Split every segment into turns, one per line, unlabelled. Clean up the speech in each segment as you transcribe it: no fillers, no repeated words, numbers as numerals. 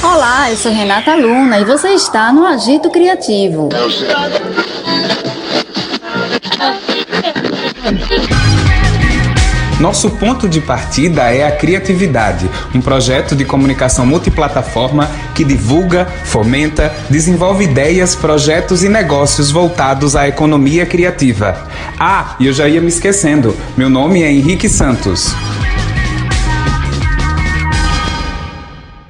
Olá, eu sou Renata Luna e você está no Agito Criativo.
Nosso ponto de partida é a Criatividade, um projeto de comunicação multiplataforma que divulga, fomenta, desenvolve ideias, projetos e negócios voltados à economia criativa. Ah, e eu já ia me esquecendo, meu nome é Henrique Santos.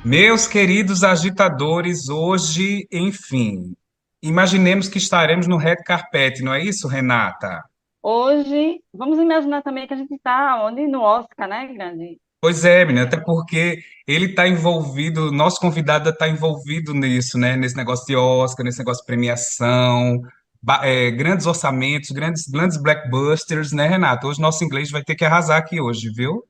Meus queridos agitadores, hoje, enfim, imaginemos que estaremos no Red Carpet, não é isso, Renata?
Hoje, vamos imaginar também que a gente está onde? No Oscar, né, grande?
Pois é, menina, até porque ele está envolvido, nosso convidado está envolvido nisso, né? Nesse negócio de Oscar, nesse negócio de premiação, grandes orçamentos, grandes blockbusters, né, Renato? Hoje nosso inglês vai ter que arrasar aqui hoje, viu?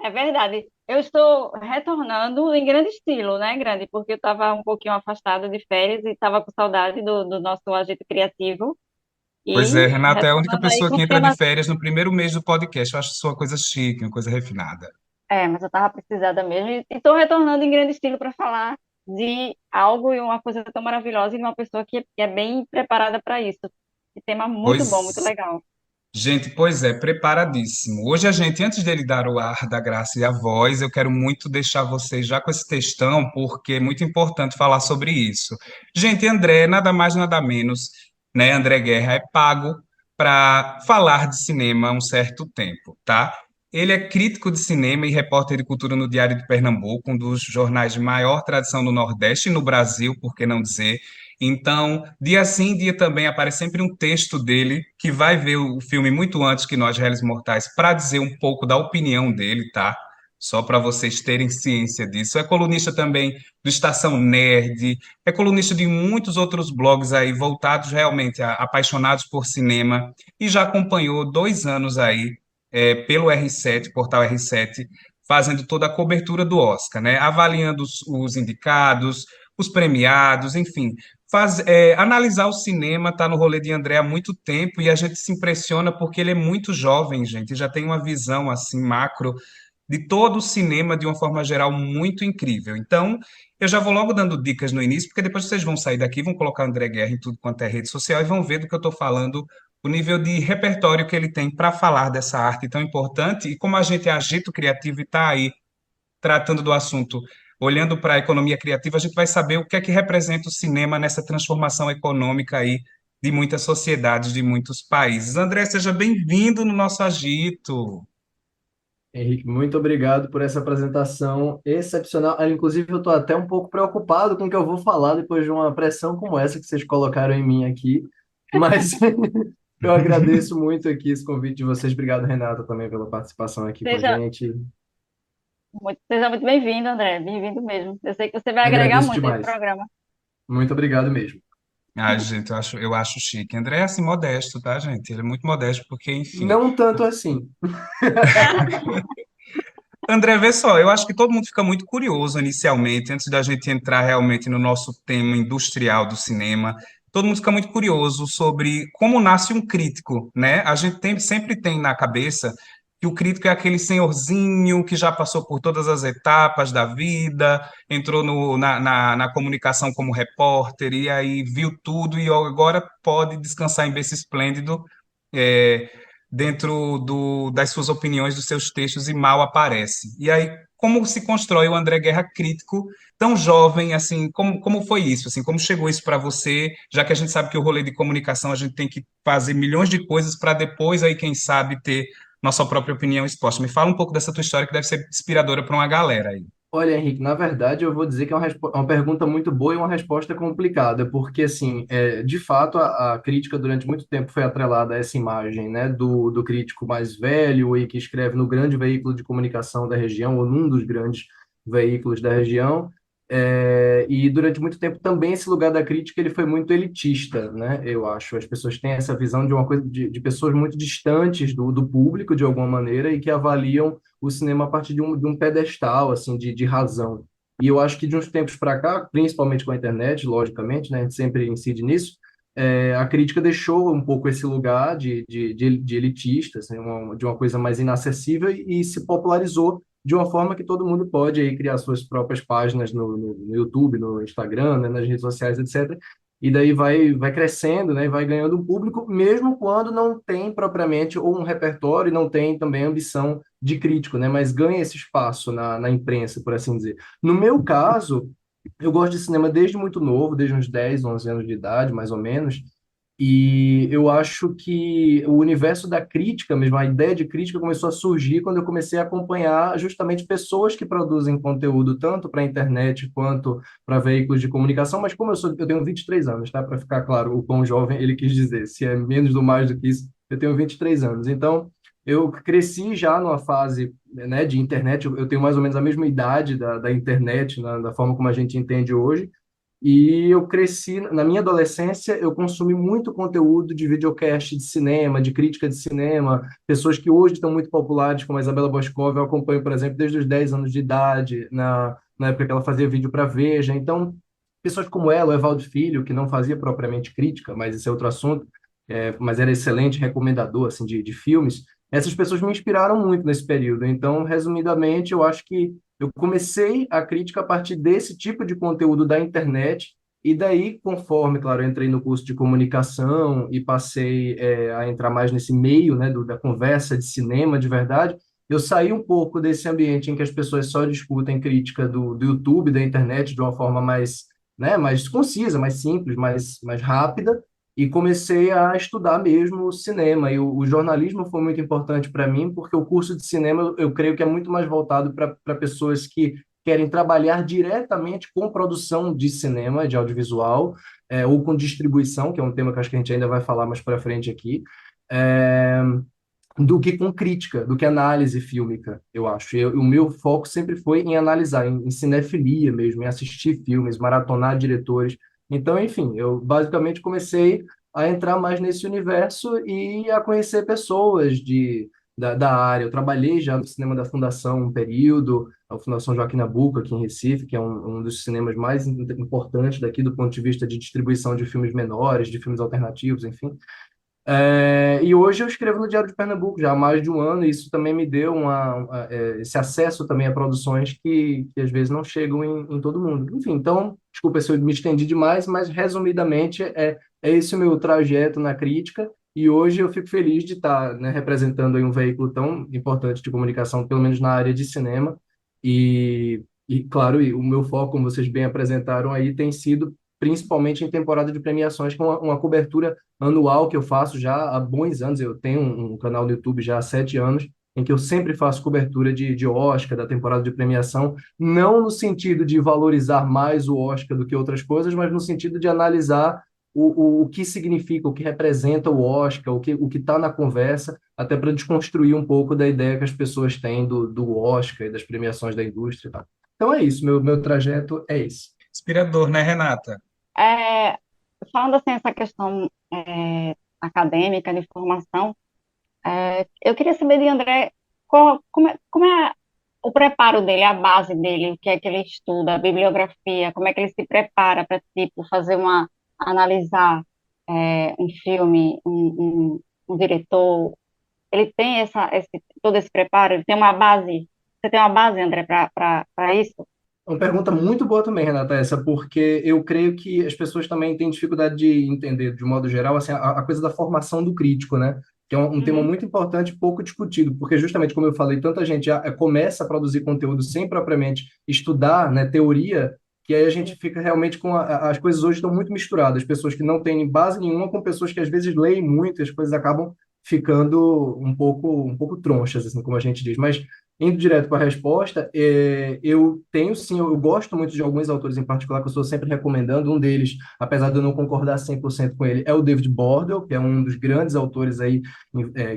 É verdade. Eu estou retornando em grande estilo, né, grande? Porque eu estava um pouquinho afastada de férias e estava com saudade do nosso agito criativo.
Pois
E
é, Renata é a única
retornando aí
pessoa
com
que
os
entra de
temas.
férias no primeiro mês do podcast. Eu acho isso uma coisa chique, uma coisa refinada.
É, mas eu estava precisada mesmo. E estou retornando em grande estilo para falar de algo e uma coisa tão maravilhosa e de uma pessoa que é bem preparada para isso. Que tema muito bom, muito
Pois
legal.
Gente, pois é, preparadíssimo. Hoje a gente, antes dele dar o ar da graça e a voz, eu quero muito deixar vocês já com esse textão, porque é muito importante falar sobre isso. Gente, André, nada mais, nada menos, né? André Guerra é pago para falar de cinema há um certo tempo, tá? Ele é crítico de cinema e repórter de cultura no Diário de Pernambuco, um dos jornais de maior tradição no Nordeste e no Brasil, por que não dizer? Então, dia sim, dia também aparece sempre um texto dele que vai ver o filme muito antes que nós, réis mortais, para dizer um pouco da opinião dele, tá? Só para vocês terem ciência disso. É colunista também do Estação Nerd, é colunista de muitos outros blogs aí voltados realmente a apaixonados por cinema e já acompanhou 2 anos aí pelo R7, portal R7, fazendo toda a cobertura do Oscar, né? Avaliando os indicados, os premiados, enfim, analisar o cinema está no rolê de André há muito tempo e a gente se impressiona porque ele é muito jovem, gente, e já tem uma visão assim macro de todo o cinema de uma forma geral muito incrível. Então, eu já vou logo dando dicas no início, porque depois vocês vão sair daqui, vão colocar André Guerra em tudo quanto é rede social e vão ver do que eu estou falando, o nível de repertório que ele tem para falar dessa arte tão importante e como a gente é agito criativo e está aí tratando do assunto, olhando para a economia criativa, a gente vai saber o que é que representa o cinema nessa transformação econômica aí de muitas sociedades, de muitos países. André, seja bem-vindo no nosso agito.
Henrique, muito obrigado por essa apresentação excepcional. Inclusive, eu estou até um pouco preocupado com o que eu vou falar depois de uma pressão como essa que vocês colocaram em mim aqui. Mas eu agradeço muito aqui esse convite de vocês. Obrigado, Renata, também pela participação aqui com a
Seja,
gente.
seja muito bem-vindo, André. Bem-vindo mesmo. Eu sei que você vai agregar
Agradeço
muito nesse
demais.
programa.
Muito obrigado mesmo.
Ah, gente, eu acho chique. André é assim modesto, tá, gente? Ele é muito modesto porque, enfim.
Não tanto assim.
André, vê só, eu acho que todo mundo fica muito curioso inicialmente, antes da gente entrar realmente no nosso tema industrial do cinema. Todo mundo fica muito curioso sobre como nasce um crítico, né? A gente sempre tem na cabeça que o crítico é aquele senhorzinho que já passou por todas as etapas da vida, entrou na comunicação como repórter e aí viu tudo e agora pode descansar em berço esplêndido, é, dentro das suas opiniões, dos seus textos e mal aparece. E aí, como se constrói o André Guerra crítico tão jovem, assim, como foi isso, assim, como chegou isso para você, já que a gente sabe que o rolê de comunicação a gente tem que fazer milhões de coisas para depois aí, quem sabe, ter nossa própria opinião exposta. Me fala um pouco dessa tua história que deve ser inspiradora para uma galera aí.
Olha, Henrique, na verdade eu vou dizer que é uma pergunta muito boa e uma resposta complicada, porque, assim, de fato, a crítica durante muito tempo foi atrelada a essa imagem, né, do crítico mais velho e que escreve no grande veículo de comunicação da região, ou num dos grandes veículos da região, e durante muito tempo também esse lugar da crítica ele foi muito elitista, né, eu acho. As pessoas têm essa visão de uma coisa, de pessoas muito distantes do público, de alguma maneira, e que avaliam o cinema a partir de um pedestal, assim, de razão. E eu acho que de uns tempos para cá, principalmente com a internet, logicamente, né, a gente sempre incide nisso, a crítica deixou um pouco esse lugar de elitista, assim, de uma coisa mais inacessível e se popularizou de uma forma que todo mundo pode aí criar suas próprias páginas no YouTube, no Instagram, né, nas redes sociais, etc. E daí vai crescendo, né, e vai ganhando um público, mesmo quando não tem propriamente ou um repertório e não tem também ambição de crítico, né, mas ganha esse espaço na imprensa, por assim dizer. No meu caso, eu gosto de cinema desde muito novo, desde uns 10, 11 anos de idade, mais ou menos, e eu acho que o universo da crítica, mesmo a ideia de crítica, começou a surgir quando eu comecei a acompanhar justamente pessoas que produzem conteúdo tanto para a internet quanto para veículos de comunicação. Mas como eu tenho 23 anos, tá? Para ficar claro o quão jovem ele quis dizer, se é menos ou mais do que isso, eu tenho 23 anos. Então, eu cresci já numa fase, né, de internet, eu tenho mais ou menos a mesma idade da internet, da forma como a gente entende hoje. E eu cresci, na minha adolescência, eu consumi muito conteúdo de videocast de cinema, de crítica de cinema, pessoas que hoje estão muito populares, como a Isabela Boscov, eu acompanho, por exemplo, desde os 10 anos de idade, na época que ela fazia vídeo para Veja. Então, pessoas como ela, o Evaldo Filho, que não fazia propriamente crítica, mas esse é outro assunto, mas era excelente recomendador assim, de filmes, essas pessoas me inspiraram muito nesse período. Então, resumidamente, eu acho que eu comecei a crítica a partir desse tipo de conteúdo da internet, e daí, conforme, claro, eu entrei no curso de comunicação e passei a entrar mais nesse meio, né, da conversa de cinema de verdade, eu saí um pouco desse ambiente em que as pessoas só discutem crítica do YouTube, da internet, de uma forma mais, né, mais concisa, mais simples, mais rápida, e comecei a estudar mesmo o cinema. E o jornalismo foi muito importante para mim, porque o curso de cinema eu creio que é muito mais voltado para pessoas que querem trabalhar diretamente com produção de cinema, de audiovisual, ou com distribuição, que é um tema que acho que a gente ainda vai falar mais para frente aqui, é, do que com crítica, do que análise fílmica, eu acho. O meu foco sempre foi em analisar, em cinefilia mesmo, em assistir filmes, maratonar diretores. Então, enfim, eu basicamente comecei a entrar mais nesse universo e a conhecer pessoas da área. Eu trabalhei já no cinema da Fundação um período, a Fundação Joaquim Nabuco, aqui em Recife, que é um dos cinemas mais importantes daqui do ponto de vista de distribuição de filmes menores, de filmes alternativos, enfim. E hoje eu escrevo no Diário de Pernambuco já há mais de um ano, e isso também me deu esse acesso também a produções que às vezes não chegam em todo mundo. Enfim, então, desculpa se eu me estendi demais, mas resumidamente é esse o meu trajeto na crítica, e hoje eu fico feliz de estar, né, representando aí um veículo tão importante de comunicação, pelo menos na área de cinema, claro, e o meu foco, como vocês bem apresentaram aí, tem sido principalmente em temporada de premiações, com uma cobertura anual que eu faço já há bons anos. Eu tenho um canal no YouTube já há 7 anos, em que eu sempre faço cobertura de Oscar, da temporada de premiação, não no sentido de valorizar mais o Oscar do que outras coisas, mas no sentido de analisar o que significa, o que representa o Oscar, o que está na conversa, até para desconstruir um pouco da ideia que as pessoas têm do Oscar e das premiações da indústria e tal. Então é isso, meu trajeto é esse.
Inspirador, né, Renata?
É, falando assim, essa questão acadêmica, de formação, eu queria saber de André como é o preparo dele, a base dele, o que é que ele estuda, a bibliografia, como é que ele se prepara para, tipo, analisar um filme, um diretor. Ele tem todo esse preparo, ele tem uma base. Você tem uma base, André, para isso?
Uma pergunta muito boa também, Renata, essa, porque eu creio que as pessoas também têm dificuldade de entender, de modo geral, assim, a coisa da formação do crítico, né? Que é um tema
Uhum.
muito importante, pouco discutido, porque justamente, como eu falei, tanta gente já começa a produzir conteúdo sem propriamente estudar, né, teoria, que aí a gente fica realmente com as coisas hoje estão muito misturadas, pessoas que não têm base nenhuma com pessoas que às vezes leem muito, e as coisas acabam ficando um pouco tronchas, assim, como a gente diz. Mas indo direto para a resposta, eu tenho sim, eu gosto muito de alguns autores em particular que eu estou sempre recomendando. Um deles, apesar de eu não concordar 100% com ele, é o David Bordel, que é um dos grandes autores aí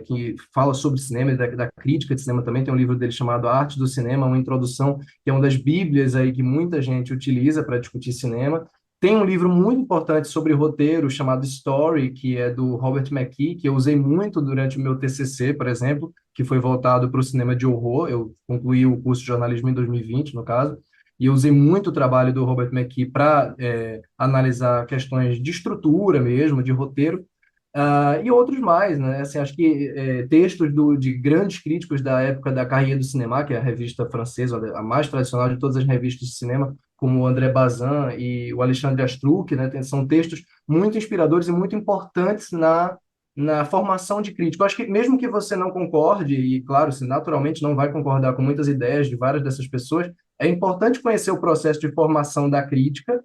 que fala sobre cinema e da crítica de cinema também. Tem um livro dele chamado A Arte do Cinema, uma introdução, que é uma das bíblias aí que muita gente utiliza para discutir cinema. Tem um livro muito importante sobre roteiro chamado Story, que é do Robert McKee, que eu usei muito durante o meu TCC, por exemplo, que foi voltado para o cinema de horror. Eu concluí o curso de jornalismo em 2020, no caso, e eu usei muito o trabalho do Robert McKee para analisar questões de estrutura mesmo, de roteiro. E outros mais, né? Assim, acho que textos de grandes críticos da época da Carrière do Cinéma, que é a revista francesa, a mais tradicional de todas as revistas de cinema, como o André Bazin e o Alexandre Astruc, né? São textos muito inspiradores e muito importantes na formação de crítico. Eu acho que mesmo que você não concorde, e claro, você naturalmente não vai concordar com muitas ideias de várias dessas pessoas, é importante conhecer o processo de formação da crítica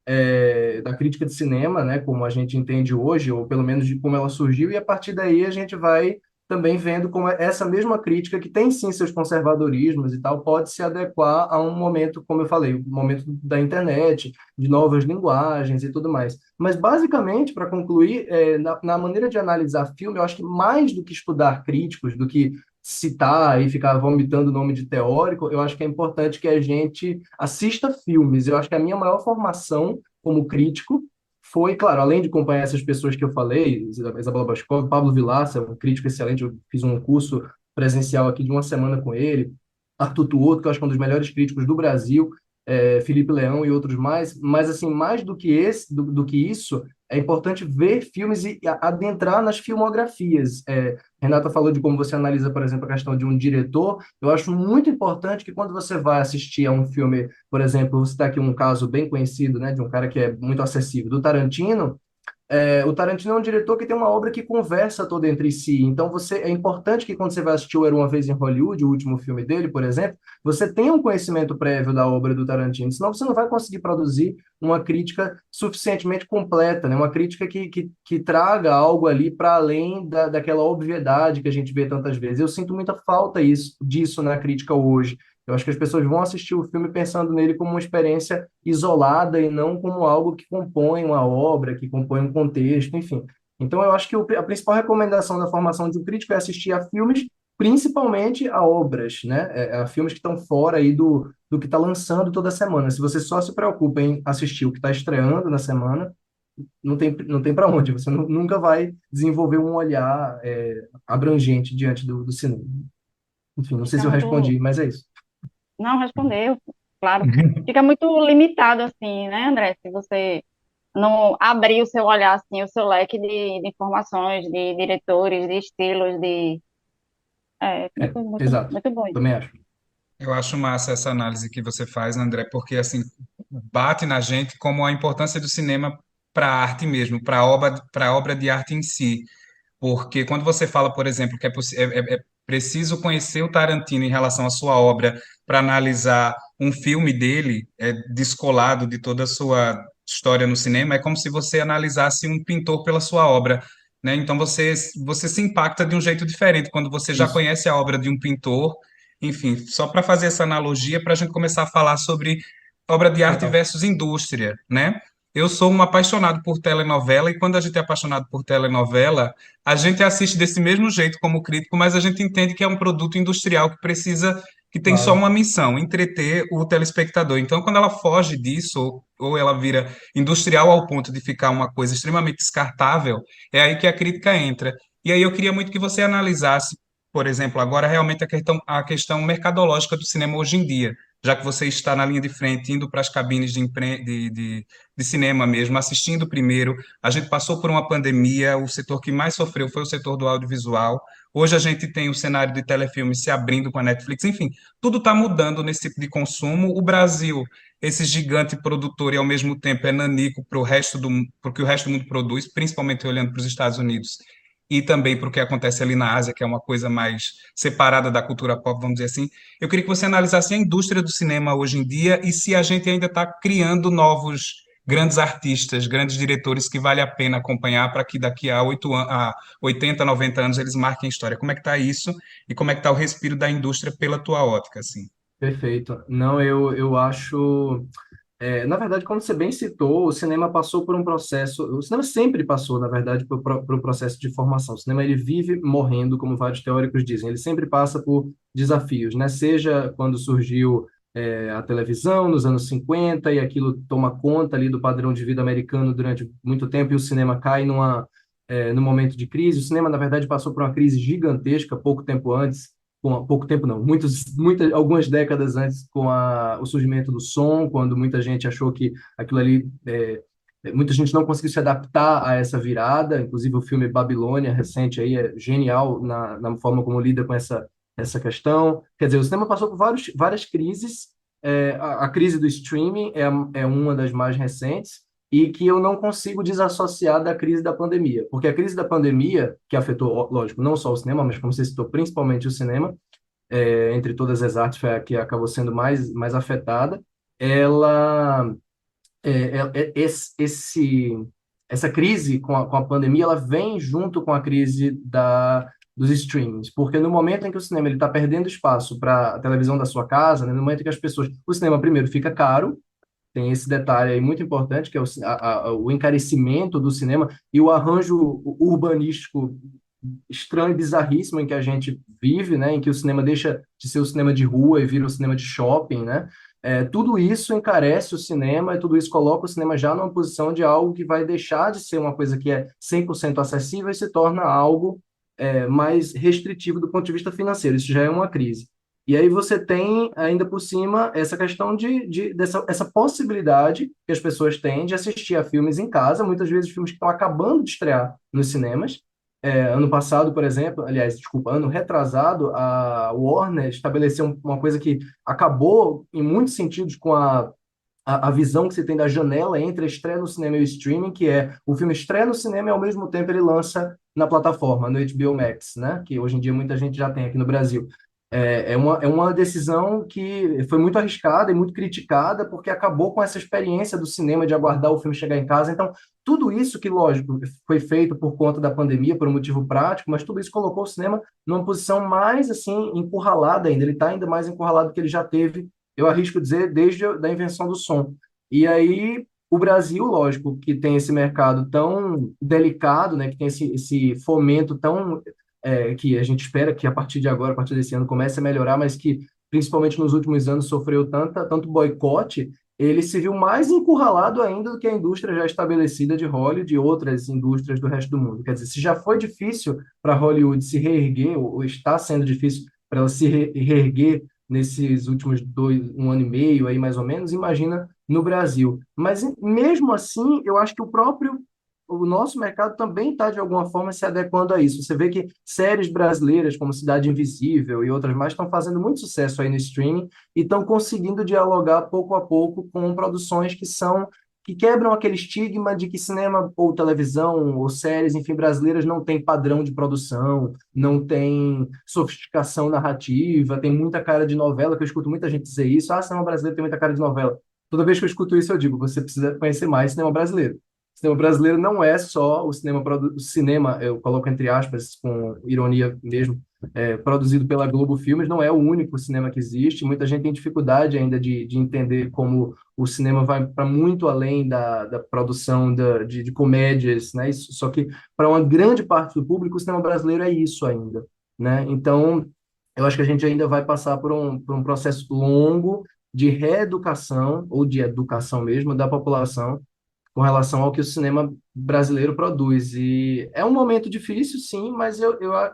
de cinema, né, como a gente entende hoje, ou pelo menos de como ela surgiu, e a partir daí a gente vai também vendo como essa mesma crítica, que tem sim seus conservadorismos e tal, pode se adequar a um momento, como eu falei, o momento da internet, de novas linguagens e tudo mais. Mas, basicamente, para concluir, na maneira de analisar filme, eu acho que mais do que estudar críticos, do que citar e ficar vomitando nome de teórico, eu acho que é importante que a gente assista filmes. Eu acho que a minha maior formação como crítico foi, claro, além de acompanhar essas pessoas que eu falei, Isabela Boscov, Pablo Vilaça, um crítico excelente, eu fiz um curso presencial aqui de uma semana com ele, Arthur Tuoto, que eu acho que é um dos melhores críticos do Brasil, Felipe Leão e outros mais, mas assim, mais do que do que isso, é importante ver filmes e adentrar nas filmografias. Renata falou de como você analisa, por exemplo, a questão de um diretor. Eu acho muito importante que quando você vai assistir a um filme, por exemplo, você está aqui um caso bem conhecido, né, de um cara que é muito acessível, do Tarantino. O Tarantino é um diretor que tem uma obra que conversa toda entre si. Então, é importante que quando você vai assistir o Era Uma Vez em Hollywood, o último filme dele, por exemplo, você tenha um conhecimento prévio da obra do Tarantino, senão você não vai conseguir produzir uma crítica suficientemente completa, né? Uma crítica que traga algo ali para além daquela obviedade que a gente vê tantas vezes. Eu sinto muita falta disso na crítica hoje. Eu acho que as pessoas vão assistir o filme pensando nele como uma experiência isolada e não como algo que compõe uma obra, que compõe um contexto, enfim. Então, eu acho que a principal recomendação da formação de um crítico é assistir a filmes, principalmente a obras, né? A filmes que estão fora aí do que está lançando toda semana. Se você só se preocupa em assistir o que está estreando na semana, não tem para onde. Você nunca vai desenvolver um olhar abrangente diante do cinema. Enfim, não sei
Fica
se eu
muito.
respondi, mas é isso.
Não, respondeu, claro. Fica muito limitado, assim, né, André? Se você não abrir o seu olhar, assim, o seu leque de informações, de diretores, de estilos, de... muito, muito,
Exato.
muito bom isso.
Também acho.
Eu acho massa essa análise que você faz, André, porque assim bate na gente como a importância do cinema para a arte mesmo, para a obra de arte em si. Porque quando você fala, por exemplo, que é preciso conhecer o Tarantino em relação à sua obra para analisar um filme dele, descolado de toda a sua história no cinema, é como se você analisasse um pintor pela sua obra, né? Então você se impacta de um jeito diferente quando você já
Isso.
conhece a obra de um pintor. Enfim, só para fazer essa analogia, para a gente começar a falar sobre obra de arte
Legal.
versus indústria, né? Eu sou um apaixonado por telenovela, e quando a gente é apaixonado por telenovela, a gente assiste desse mesmo jeito como crítico, mas a gente entende que é um produto industrial que tem só
Claro.
uma missão, entreter o telespectador. Então, quando ela foge disso, ou ela vira industrial ao ponto de ficar uma coisa extremamente descartável, é aí que a crítica entra. E aí eu queria muito que você analisasse, por exemplo, agora realmente a questão mercadológica do cinema hoje em dia, já que você está na linha de frente, indo para as cabines de cinema mesmo, assistindo primeiro. A gente passou por uma pandemia, o setor que mais sofreu foi o setor do audiovisual. Hoje a gente tem o cenário de telefilmes se abrindo com a Netflix. Enfim, tudo está mudando nesse tipo de consumo. O Brasil, esse gigante produtor e ao mesmo tempo é nanico para o que o resto do mundo produz, principalmente olhando para os Estados Unidos e também para o que acontece ali na Ásia, que é uma coisa mais separada da cultura pop, vamos dizer assim. Eu queria que você analisasse a indústria do cinema hoje em dia e se a gente ainda está criando novos grandes artistas, grandes diretores que vale a pena acompanhar para que daqui a 80, 90 anos eles marquem história. Como é que está isso e como é que está o respiro da indústria pela tua ótica, assim?
Perfeito. Não, eu acho. Na verdade, como você bem citou, o cinema passou por um processo. O cinema sempre passou, na verdade, por um processo de formação. O cinema ele vive morrendo, como vários teóricos dizem. Ele sempre passa por desafios, né? Seja quando surgiu a televisão nos anos 50 e aquilo toma conta ali do padrão de vida americano durante muito tempo e o cinema cai num momento de crise. O cinema, na verdade, passou por uma crise gigantesca pouco tempo antes, pouco tempo não, algumas décadas antes, com o surgimento do som, quando muita gente achou que aquilo ali muita gente não conseguiu se adaptar a essa virada, inclusive o filme Babilônia, recente aí, é genial na forma como lida com essa questão. Quer dizer, o cinema passou por várias crises, a crise do streaming é uma das mais recentes, e que eu não consigo desassociar da crise da pandemia, porque a crise da pandemia, que afetou, lógico, não só o cinema, mas como você citou, principalmente o cinema, entre todas as artes, foi a que acabou sendo mais afetada, ela essa crise com a pandemia, ela vem junto com a crise dos streamings, porque no momento em que o cinema está perdendo espaço para a televisão da sua casa, né, no momento em que o cinema primeiro fica caro, tem esse detalhe aí muito importante, que é o encarecimento do cinema e o arranjo urbanístico estranho e bizarríssimo em que a gente vive, né, em que o cinema deixa de ser o cinema de rua e vira o cinema de shopping, né? Tudo isso encarece o cinema e tudo isso coloca o cinema já numa posição de algo que vai deixar de ser uma coisa que é 100% acessível e se torna algo mais restritivo do ponto de vista financeiro. Isso já é uma crise. E aí você tem, ainda por cima, essa questão essa possibilidade que as pessoas têm de assistir a filmes em casa, muitas vezes filmes que estão acabando de estrear nos cinemas. Ano passado, por exemplo, aliás, desculpa, ano retrasado, a Warner estabeleceu uma coisa que acabou, em muitos sentidos, com a visão que se tem da janela entre a estreia no cinema e o streaming, que é o filme estreia no cinema e, ao mesmo tempo, ele lança na plataforma, no HBO Max, né? Que hoje em dia muita gente já tem aqui no Brasil. É uma decisão que foi muito arriscada e muito criticada, porque acabou com essa experiência do cinema de aguardar o filme chegar em casa. Então, tudo isso que, lógico, foi feito por conta da pandemia, por um motivo prático, mas tudo isso colocou o cinema numa posição mais, assim, encurralada ainda. Ele está ainda mais encurralado do que ele já teve, eu arrisco dizer, desde a invenção do som. E aí, o Brasil, lógico, que tem esse mercado tão delicado, né, que tem esse fomento tão que a gente espera que a partir de agora, a partir desse ano, comece a melhorar, mas que principalmente nos últimos anos sofreu tanto boicote, ele se viu mais encurralado ainda do que a indústria já estabelecida de Hollywood e outras indústrias do resto do mundo. Quer dizer, se já foi difícil para Hollywood se reerguer, ou está sendo difícil para ela se reerguer nesses últimos um ano e meio, aí mais ou menos, imagina no Brasil. Mas mesmo assim, eu acho que o nosso mercado também está, de alguma forma, se adequando a isso. Você vê que séries brasileiras, como Cidade Invisível e outras mais, estão fazendo muito sucesso aí no streaming e estão conseguindo dialogar pouco a pouco com produções que quebram aquele estigma de que cinema ou televisão ou séries, enfim, brasileiras não tem padrão de produção, não tem sofisticação narrativa, tem muita cara de novela, que eu escuto muita gente dizer isso. Cinema brasileiro tem muita cara de novela. Toda vez que eu escuto isso, eu digo, você precisa conhecer mais cinema brasileiro. O cinema brasileiro não é só o cinema, eu coloco entre aspas, com ironia mesmo, produzido pela Globo Filmes, não é o único cinema que existe. Muita gente tem dificuldade ainda de entender como o cinema vai para muito além da produção de comédias, né? Só que para uma grande parte do público, o cinema brasileiro é isso ainda, né? Então, eu acho que a gente ainda vai passar por um processo longo de reeducação, ou de educação mesmo, da população com relação ao que o cinema brasileiro produz. E é um momento difícil, sim, mas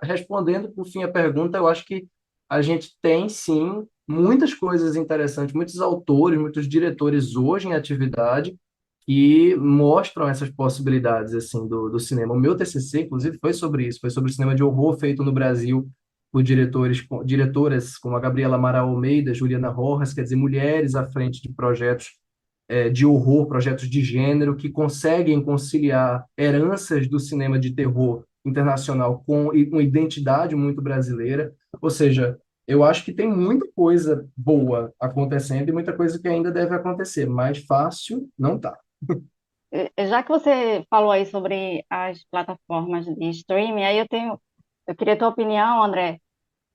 respondendo por fim a pergunta, eu acho que a gente tem, sim, muitas coisas interessantes, muitos autores, muitos diretores hoje em atividade que mostram essas possibilidades assim do cinema. O meu TCC, inclusive, foi sobre isso, foi sobre o cinema de horror feito no Brasil por diretoras como a Gabriela Amaral Almeida, Juliana Rojas, quer dizer, mulheres à frente de projetos de horror, projetos de gênero que conseguem conciliar heranças do cinema de terror internacional com identidade muito brasileira. Ou seja, eu acho que tem muita coisa boa acontecendo e muita coisa que ainda deve acontecer, mas fácil não tá.
Já que você falou aí sobre as plataformas de streaming, eu queria a tua opinião, André,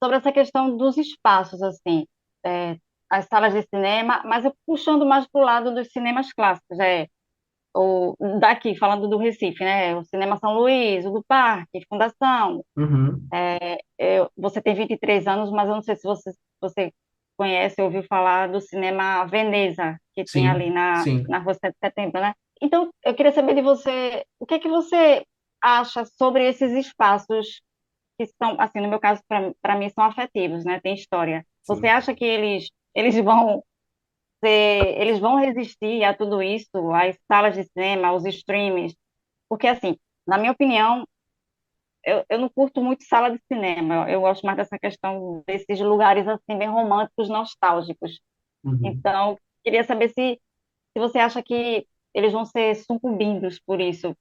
sobre essa questão dos espaços, assim, é, as salas de cinema, mas eu puxando mais para o lado dos cinemas clássicos, falando do Recife, né? O Cinema São Luís, o do Parque, Fundação.
Uhum.
Você tem 23 anos, mas eu não sei se você conhece, ouviu falar do Cinema Veneza, que tem ali
Sim, sim.
na Rua 7 de Setembro, né? Então, eu queria saber de você, o que é que você acha sobre esses espaços que são, assim, no meu caso, para mim, são afetivos, né? Tem história. Você
Sim.
acha que eles vão eles vão resistir a tudo isso, às salas de cinema, aos streams, porque assim, na minha opinião, eu não curto muito sala de cinema, eu gosto mais dessa questão desses lugares assim bem românticos, nostálgicos.
Uhum.
Então, queria saber se você acha que eles vão ser sucumbidos por isso,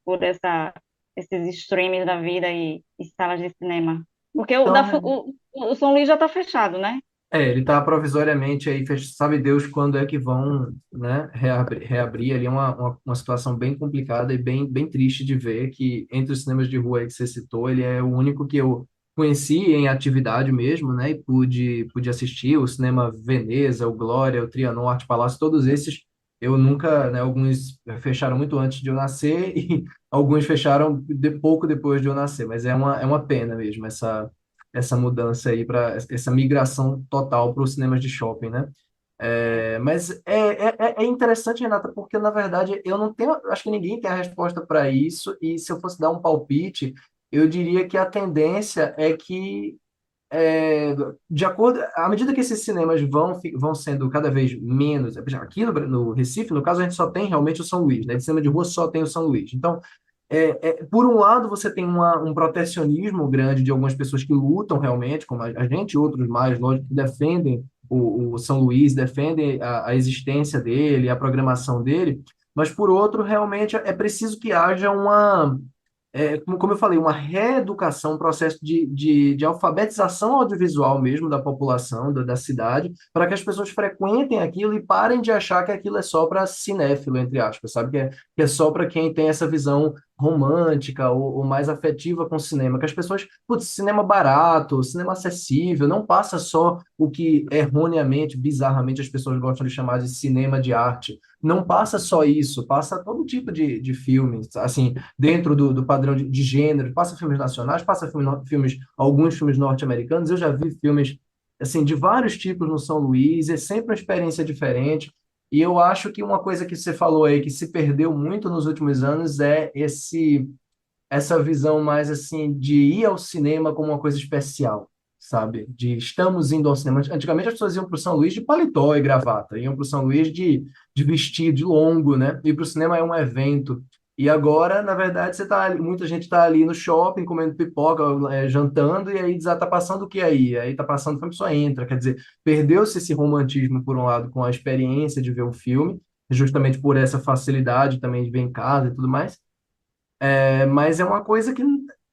esses streams da vida e salas de cinema. Porque
Então,
o São Luís já está fechado, né?
ele está provisoriamente aí, sabe Deus quando é que vão, né, reabrir ali uma situação bem complicada e bem triste de ver que entre os cinemas de rua aí que você citou, ele é o único que eu conheci em atividade mesmo, né, e pude assistir, o Cinema Veneza, o Glória, o Trianon, Arte Palácio, todos esses eu nunca, né, alguns fecharam muito antes de eu nascer e alguns fecharam pouco depois de eu nascer, mas é uma pena mesmo essa mudança aí para essa migração total para os cinemas de shopping, né? Mas é interessante, Renata, porque na verdade eu não tenho, acho que ninguém tem a resposta para isso, e se eu fosse dar um palpite, eu diria que a tendência é que, de acordo, à medida que esses cinemas vão sendo cada vez menos, por exemplo, aqui no Recife, no caso, a gente só tem realmente o São Luís, né? De cinema de rua só tem o São Luís. Então, por um lado, você tem um protecionismo grande de algumas pessoas que lutam realmente, como a gente, outros mais, lógico, que defendem o São Luís, defendem a existência dele, a programação dele, mas por outro, realmente é preciso que haja como eu falei, uma reeducação, um processo de alfabetização audiovisual mesmo da população, da cidade, para que as pessoas frequentem aquilo e parem de achar que aquilo é só para cinéfilo, entre aspas, sabe? Que é só para quem tem essa visão romântica ou mais afetiva com o cinema, que as pessoas, putz, cinema barato, cinema acessível, não passa só o que erroneamente, bizarramente as pessoas gostam de chamar de cinema de arte. Não passa só isso, passa todo tipo de filmes, assim, dentro do padrão de gênero, passa filmes nacionais, passa alguns filmes norte-americanos, eu já vi filmes, assim, de vários tipos no São Luís, é sempre uma experiência diferente, e eu acho que uma coisa que você falou aí, que se perdeu muito nos últimos anos, é essa visão mais assim de ir ao cinema como uma coisa especial, sabe? De estamos indo ao cinema. Antigamente as pessoas iam para o São Luís de paletó e gravata, iam para o São Luís de vestido de longo, né? E para o cinema é um evento. E agora, na verdade, muita gente está ali no shopping comendo pipoca, jantando, e aí já está passando o que aí? Aí está passando, o filme só entra. Quer dizer, perdeu-se esse romantismo, por um lado, com a experiência de ver o filme, justamente por essa facilidade também de ver em casa e tudo mais. Mas é uma coisa que,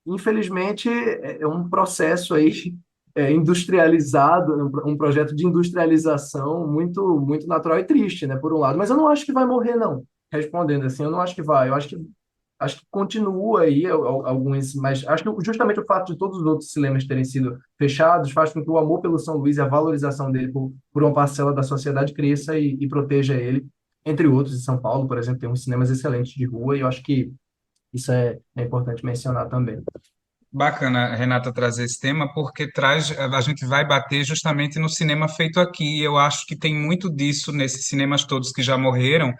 infelizmente, é um processo aí industrializado, um projeto de industrialização muito natural e triste, né, por um lado. Mas eu não acho que vai morrer, não. Respondendo assim, eu não acho que vai. Eu acho que continua aí alguns, mas acho que justamente o fato de todos os outros cinemas terem sido fechados faz com que o amor pelo São Luís e a valorização dele por uma parcela da sociedade cresça e proteja ele. Entre outros, em São Paulo, por exemplo, tem uns cinemas excelentes de rua e eu acho que isso é importante mencionar também.
Bacana, Renata, trazer esse tema, porque a gente vai bater justamente no cinema feito aqui. Eu acho que tem muito disso nesses cinemas todos que já morreram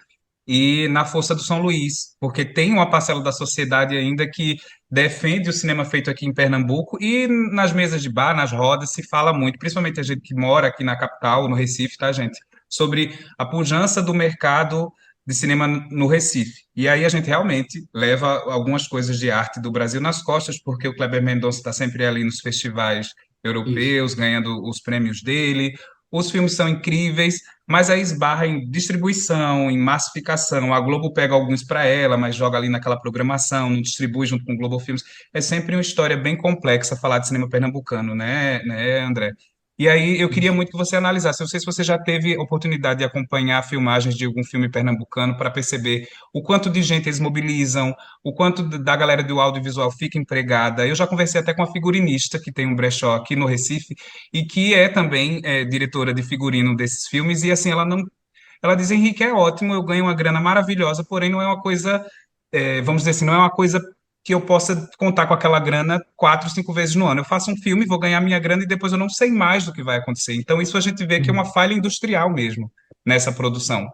e na Força do São Luís, porque tem uma parcela da sociedade ainda que defende o cinema feito aqui em Pernambuco e nas mesas de bar, nas rodas, se fala muito, principalmente a gente que mora aqui na capital, no Recife, tá, gente? Sobre a pujança do mercado de cinema no Recife. E aí a gente realmente leva algumas coisas de arte do Brasil nas costas, porque o Kleber Mendonça está sempre ali nos festivais
Isso.
europeus, ganhando os prêmios dele. Os filmes são incríveis, mas aí esbarra em distribuição, em massificação. A Globo pega alguns para ela, mas joga ali naquela programação, não distribui junto com o Globo Filmes. É sempre uma história bem complexa falar de cinema pernambucano, né, André? E aí eu queria
Isso.
muito que você analisasse. Eu não sei se você já teve oportunidade de acompanhar filmagens de algum filme pernambucano para perceber o quanto de gente eles mobilizam, o quanto da galera do audiovisual fica empregada. Eu já conversei até com a figurinista que tem um brechó aqui no Recife e que é também diretora de figurino desses filmes e assim ela diz, Henrique, é ótimo, eu ganho uma grana maravilhosa, porém não é uma coisa, vamos dizer assim, não é uma coisa que eu possa contar com aquela grana 4, 5 vezes no ano. Eu faço um filme, vou ganhar minha grana e depois eu não sei mais do que vai acontecer. Então isso a gente vê que é uma
Uhum.
falha industrial mesmo nessa produção.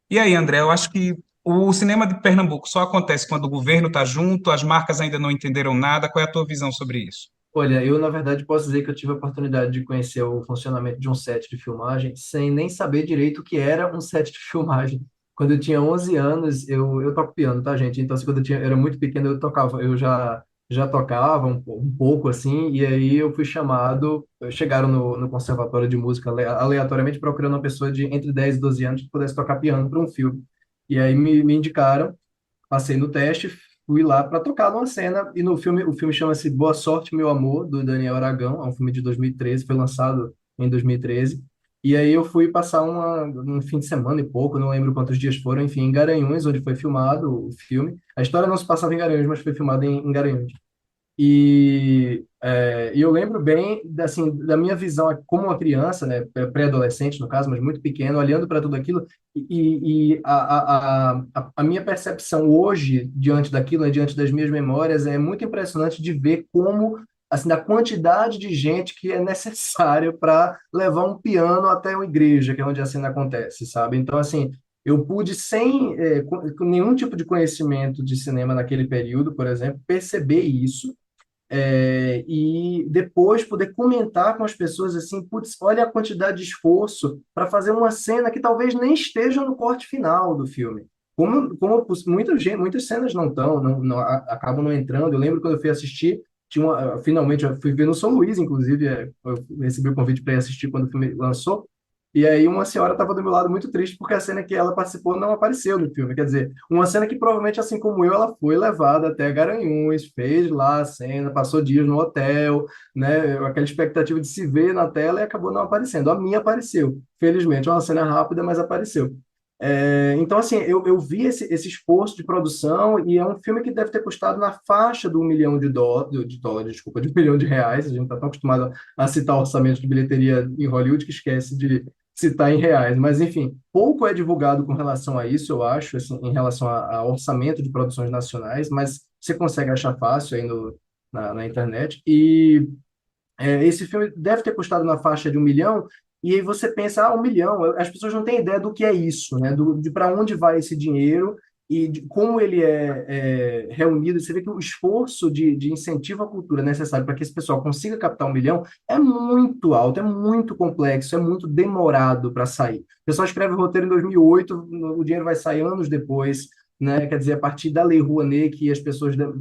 E aí, André, eu acho que o cinema de Pernambuco só acontece quando o governo está junto, as marcas ainda não entenderam nada. Qual é a tua visão sobre isso?
Olha, eu na verdade posso dizer que eu tive a oportunidade de conhecer o funcionamento de um set de filmagem sem nem saber direito o que era um set de filmagem. Quando eu tinha 11 anos, eu toco piano, tá, gente? Então, assim, quando eu era muito pequeno, eu já tocava um pouco, assim, e aí eu fui chamado, chegaram no conservatório de música aleatoriamente procurando uma pessoa de entre 10 e 12 anos que pudesse tocar piano para um filme. E aí me indicaram, passei no teste, fui lá para tocar numa cena e no filme, o filme chama-se Boa Sorte, Meu Amor, do Daniel Aragão, é um filme de 2013, foi lançado em 2013. E aí eu fui passar um fim de semana e pouco, não lembro quantos dias foram, enfim, em Garanhuns, onde foi filmado o filme. A história não se passava em Garanhuns, mas foi filmado em Garanhuns. E eu lembro bem, assim, da minha visão como uma criança, né, pré-adolescente no caso, mas muito pequeno, olhando para tudo aquilo, e a minha percepção hoje, diante daquilo, né, diante das minhas memórias, é muito impressionante de ver como, assim, da quantidade de gente que é necessária para levar um piano até uma igreja, que é onde a cena acontece, sabe? Então, assim, eu pude, sem com nenhum tipo de conhecimento de cinema naquele período, por exemplo, perceber isso e depois poder comentar com as pessoas assim, putz, olha a quantidade de esforço para fazer uma cena que talvez nem esteja no corte final do filme. Muitas cenas não estão, acabam não entrando. Eu lembro quando eu fui assistir, finalmente eu fui ver no São Luís, inclusive, eu recebi o convite para ir assistir quando o filme lançou. E aí uma senhora estava do meu lado muito triste porque a cena que ela participou não apareceu no filme. Quer dizer, uma cena que provavelmente, assim como eu, ela foi levada até Garanhuns, fez lá a cena, passou dias no hotel, né? Aquela expectativa de se ver na tela e acabou não aparecendo. A minha apareceu, felizmente. É uma cena rápida, mas apareceu. Então, assim, eu vi esse esforço de produção e é um filme que deve ter custado na faixa do 1 milhão de dólares, desculpa, de 1 milhão de reais. A gente está tão acostumado a citar orçamento de bilheteria em Hollywood que esquece de citar em reais. Mas, enfim, pouco é divulgado com relação a isso, eu acho, assim, em relação a orçamento de produções nacionais, mas você consegue achar fácil aí na internet. Esse filme deve ter custado na faixa de 1 milhão, e aí você pensa, 1 milhão, as pessoas não têm ideia do que é isso, né? De para onde vai esse dinheiro e de como ele é reunido. Você vê que o esforço de incentivo à cultura necessário para que esse pessoal consiga captar 1 milhão é muito alto, é muito complexo, é muito demorado para sair. O pessoal escreve o roteiro em 2008, o dinheiro vai sair anos depois, né? Quer dizer, a partir da Lei Rouanet, que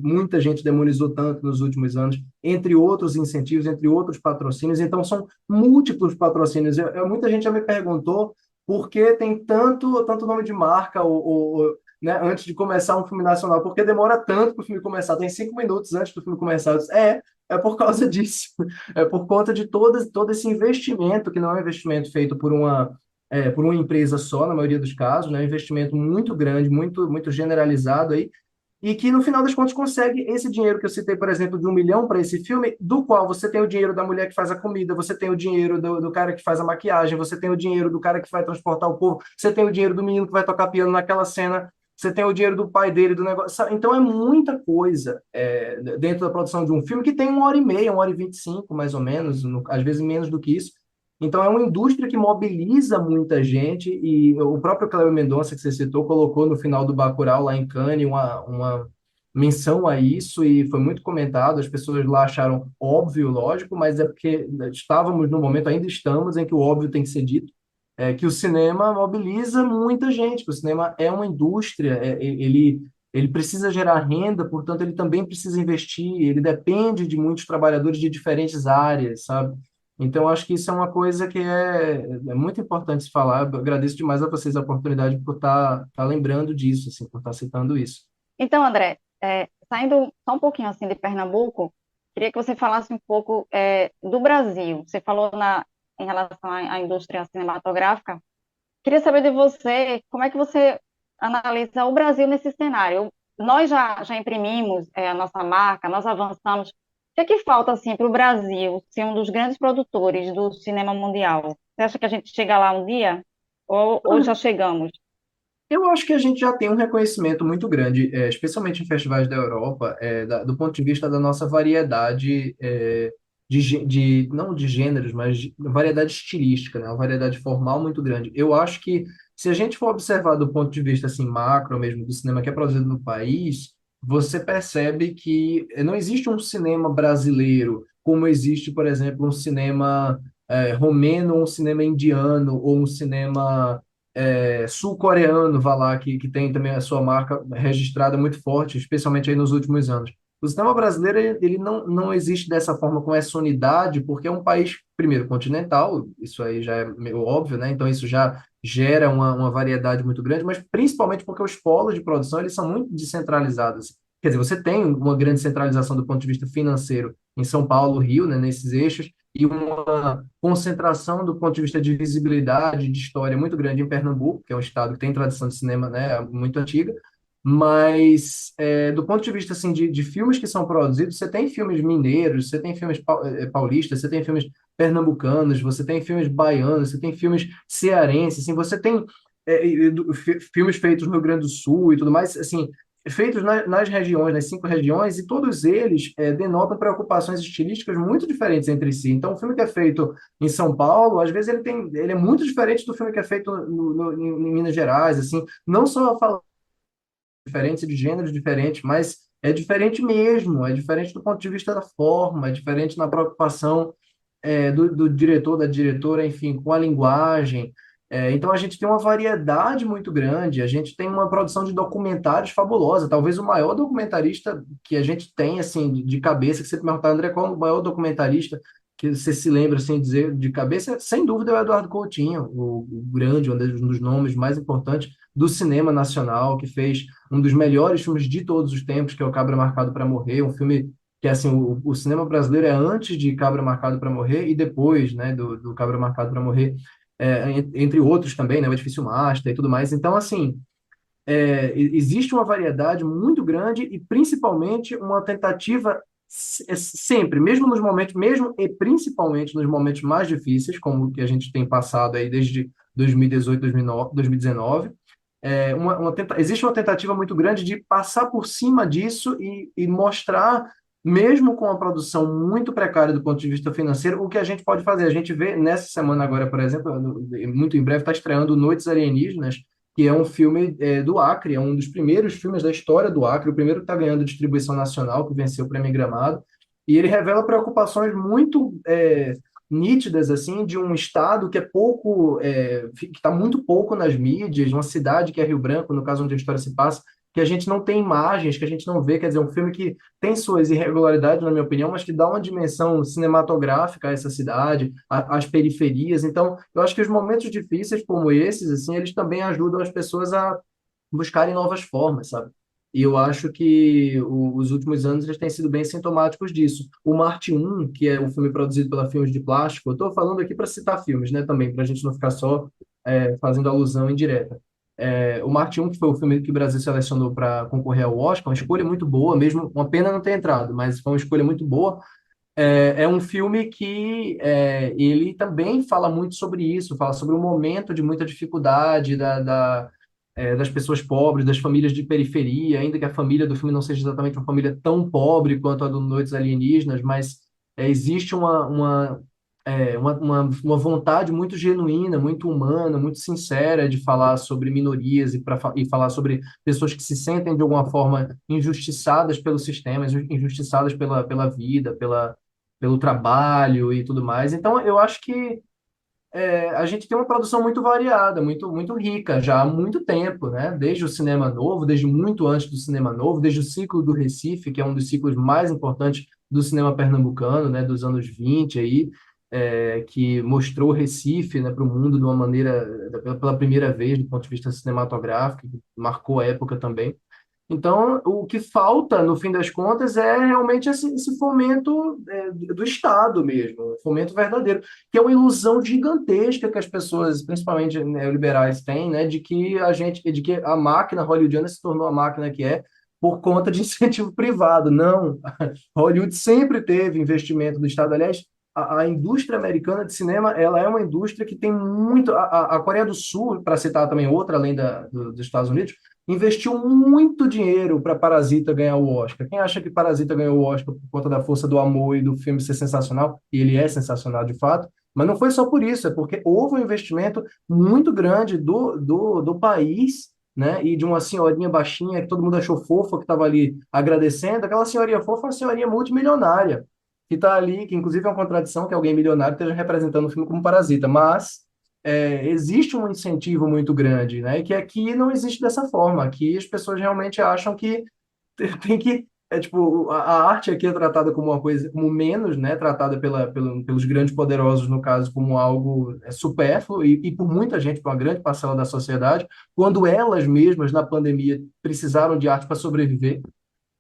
muita gente demonizou tanto nos últimos anos, entre outros incentivos, entre outros patrocínios. Então, são múltiplos patrocínios. Muita gente já me perguntou por que tem tanto nome de marca né, antes de começar um filme nacional, por que demora tanto para o filme começar? Tem 5 minutos antes do filme começar. Eu disse, é por causa disso. É por conta de todo esse investimento, que não é um investimento feito por uma empresa só, na maioria dos casos, né? Um investimento muito grande, muito generalizado aí, e que no final das contas consegue esse dinheiro que eu citei, por exemplo, de 1 milhão para esse filme, do qual você tem o dinheiro da mulher que faz a comida, você tem o dinheiro do cara que faz a maquiagem, você tem o dinheiro do cara que vai transportar o povo, você tem o dinheiro do menino que vai tocar piano naquela cena, você tem o dinheiro do pai dele, do negócio. Então é muita coisa dentro da produção de um filme que tem 1 hora e meia, 1 hora e 25, mais ou menos, às vezes menos do que isso. Então, é uma indústria que mobiliza muita gente, e o próprio Cléber Mendonça, que você citou, colocou no final do Bacurau, lá em Cannes, uma menção a isso, e foi muito comentado. As pessoas lá acharam óbvio, lógico, mas é porque estávamos no momento, ainda estamos, em que o óbvio tem que ser dito, que o cinema mobiliza muita gente, que o cinema é uma indústria, ele precisa gerar renda, portanto, ele também precisa investir, ele depende de muitos trabalhadores de diferentes áreas, sabe? Então, acho que isso é uma coisa que é muito importante se falar. Eu agradeço demais a vocês a oportunidade por estar lembrando disso, assim, por estar citando isso.
Então, André, saindo só um pouquinho assim de Pernambuco, queria que você falasse um pouco do Brasil. Você falou em relação à indústria cinematográfica. Queria saber de você, como é que você analisa o Brasil nesse cenário? Nós já imprimimos a nossa marca, nós avançamos. O que é que falta assim, para o Brasil ser um dos grandes produtores do cinema mundial? Você acha que a gente chega lá um dia? Ou já chegamos?
Eu acho que a gente já tem um reconhecimento muito grande, especialmente em festivais da Europa, do ponto de vista da nossa variedade, não de gêneros, mas de variedade estilística, né? Uma variedade formal muito grande. Eu acho que, se a gente for observar do ponto de vista assim, macro mesmo, do cinema que é produzido no país, você percebe que não existe um cinema brasileiro como existe, por exemplo, um cinema romeno, um cinema indiano, ou um cinema sul-coreano, vá lá, que tem também a sua marca registrada muito forte, especialmente aí nos últimos anos. O cinema brasileiro, ele não existe dessa forma, com essa unidade, porque é um país, primeiro, continental, isso aí já é meio óbvio, né? Então isso já gera uma variedade muito grande, mas principalmente porque os polos de produção, eles são muito descentralizados. Quer dizer, você tem uma grande centralização do ponto de vista financeiro em São Paulo, Rio, né, nesses eixos, e uma concentração do ponto de vista de visibilidade, de história muito grande em Pernambuco, que é um estado que tem tradição de cinema, né, muito antiga, mas do ponto de vista assim, de filmes que são produzidos, você tem filmes mineiros, você tem filmes paulistas, você tem filmes pernambucanos, você tem filmes baianos, você tem filmes cearenses, assim, você tem filmes feitos no Rio Grande do Sul e tudo mais, assim, feitos nas regiões, nas 5 regiões, e todos eles denotam preocupações estilísticas muito diferentes entre si. Então, o filme que é feito em São Paulo, às vezes ele é muito diferente do filme que é feito em Minas Gerais, assim, não só falando diferentes, de gêneros diferentes, mas é diferente mesmo, é diferente do ponto de vista da forma, é diferente na preocupação do diretor, da diretora, enfim, com a linguagem. Então a gente tem uma variedade muito grande, a gente tem uma produção de documentários fabulosa, talvez o maior documentarista que a gente tem, assim, de cabeça, que você perguntar, André, qual é o maior documentarista que você se lembra, assim, dizer de cabeça, sem dúvida é o Eduardo Coutinho, o grande, um dos nomes mais importantes do cinema nacional, que fez um dos melhores filmes de todos os tempos, que é O Cabra Marcado para Morrer, um filme que assim o cinema brasileiro é antes de Cabra Marcado para Morrer e depois, né, do Cabra Marcado para Morrer, entre outros também, né, o Edifício Master e tudo mais. Então, assim, existe uma variedade muito grande e principalmente uma tentativa sempre, mesmo nos momentos, mesmo e principalmente nos momentos mais difíceis, como o que a gente tem passado aí desde 2018, 2009, 2019, existe uma tentativa muito grande de passar por cima disso e mostrar, mesmo com a produção muito precária do ponto de vista financeiro, o que a gente pode fazer. A gente vê nessa semana agora, por exemplo, muito em breve está estreando Noites Alienígenas, que é um filme do Acre, é um dos primeiros filmes da história do Acre, o primeiro que está ganhando distribuição nacional, que venceu o Prêmio Gramado, e ele revela preocupações muito nítidas, assim, de um estado que é pouco, que está muito pouco nas mídias, uma cidade que é Rio Branco, no caso onde a história se passa, que a gente não tem imagens, que a gente não vê, quer dizer, um filme que tem suas irregularidades, na minha opinião, mas que dá uma dimensão cinematográfica a essa cidade, às periferias. Então, eu acho que os momentos difíceis como esses, assim, eles também ajudam as pessoas a buscarem novas formas, sabe? E eu acho que os últimos anos eles têm sido bem sintomáticos disso. O Marte 1, que é um filme produzido pela Filmes de Plástico, eu estou falando aqui para citar filmes, né, também, para a gente não ficar só fazendo alusão indireta. O Marte 1, que foi o filme que o Brasil selecionou para concorrer ao Oscar, uma escolha muito boa, mesmo uma pena não ter entrado, mas foi uma escolha muito boa. É um filme que ele também fala muito sobre isso, fala sobre um momento de muita dificuldade das pessoas pobres, das famílias de periferia, ainda que a família do filme não seja exatamente uma família tão pobre quanto a do Noites Alienígenas, mas existe uma vontade muito genuína, muito humana, muito sincera de falar sobre minorias e falar sobre pessoas que se sentem de alguma forma injustiçadas pelo sistema, injustiçadas pela vida, pelo trabalho e tudo mais. Então, eu acho que a gente tem uma produção muito variada, muito, muito rica, já há muito tempo, né? Desde o cinema novo, desde muito antes do cinema novo, desde o ciclo do Recife, que é um dos ciclos mais importantes do cinema pernambucano, né? Dos anos 20 aí, que mostrou o Recife, né, para o mundo de uma maneira, pela primeira vez, do ponto de vista cinematográfico, que marcou a época também. Então, o que falta, no fim das contas, é realmente esse fomento do Estado mesmo, fomento verdadeiro, que é uma ilusão gigantesca que as pessoas, principalmente neoliberais, têm, né, de que a máquina hollywoodiana se tornou a máquina que é por conta de incentivo privado. Não, Hollywood sempre teve investimento do Estado. Aliás, a indústria americana de cinema, ela é uma indústria que tem muito... A Coreia do Sul, para citar também outra, além dos Estados Unidos, investiu muito dinheiro para Parasita ganhar o Oscar. Quem acha que Parasita ganhou o Oscar por conta da força do amor e do filme ser sensacional? E ele é sensacional de fato, mas não foi só por isso, é porque houve um investimento muito grande do país, né? E de uma senhorinha baixinha que todo mundo achou fofa, que estava ali agradecendo. Aquela senhorinha fofa, uma senhorinha multimilionária, que está ali, que inclusive é uma contradição que alguém milionário esteja representando o filme como Parasita, mas existe um incentivo muito grande, né? E que aqui não existe dessa forma. Aqui as pessoas realmente acham que tem que tipo a arte aqui é tratada como uma coisa como menos, né, tratada pelos grandes poderosos no caso como algo supérfluo e por muita gente, por uma grande parcela da sociedade, quando elas mesmas na pandemia precisaram de arte para sobreviver.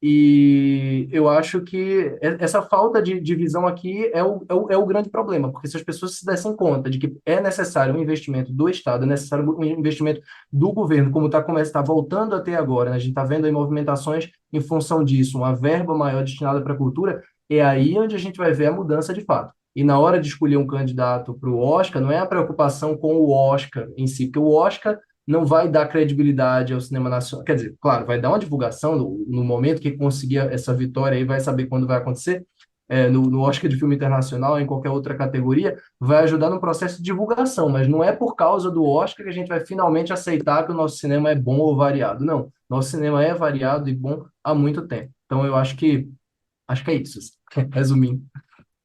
E eu acho que essa falta de visão aqui é o grande problema, porque se as pessoas se dessem conta de que é necessário um investimento do Estado, é necessário um investimento do governo, como está voltando a ter agora, né? A gente está vendo aí movimentações em função disso, uma verba maior destinada para a cultura, é aí onde a gente vai ver a mudança de fato. E na hora de escolher um candidato para o Oscar, não é a preocupação com o Oscar em si, porque o Oscar não vai dar credibilidade ao cinema nacional. Quer dizer, claro, vai dar uma divulgação no momento que conseguir essa vitória aí, vai saber quando vai acontecer, no Oscar de filme internacional, em qualquer outra categoria, vai ajudar no processo de divulgação, mas não é por causa do Oscar que a gente vai finalmente aceitar que o nosso cinema é bom ou variado. Não, nosso cinema é variado e bom há muito tempo. Então eu acho que é isso, resumindo.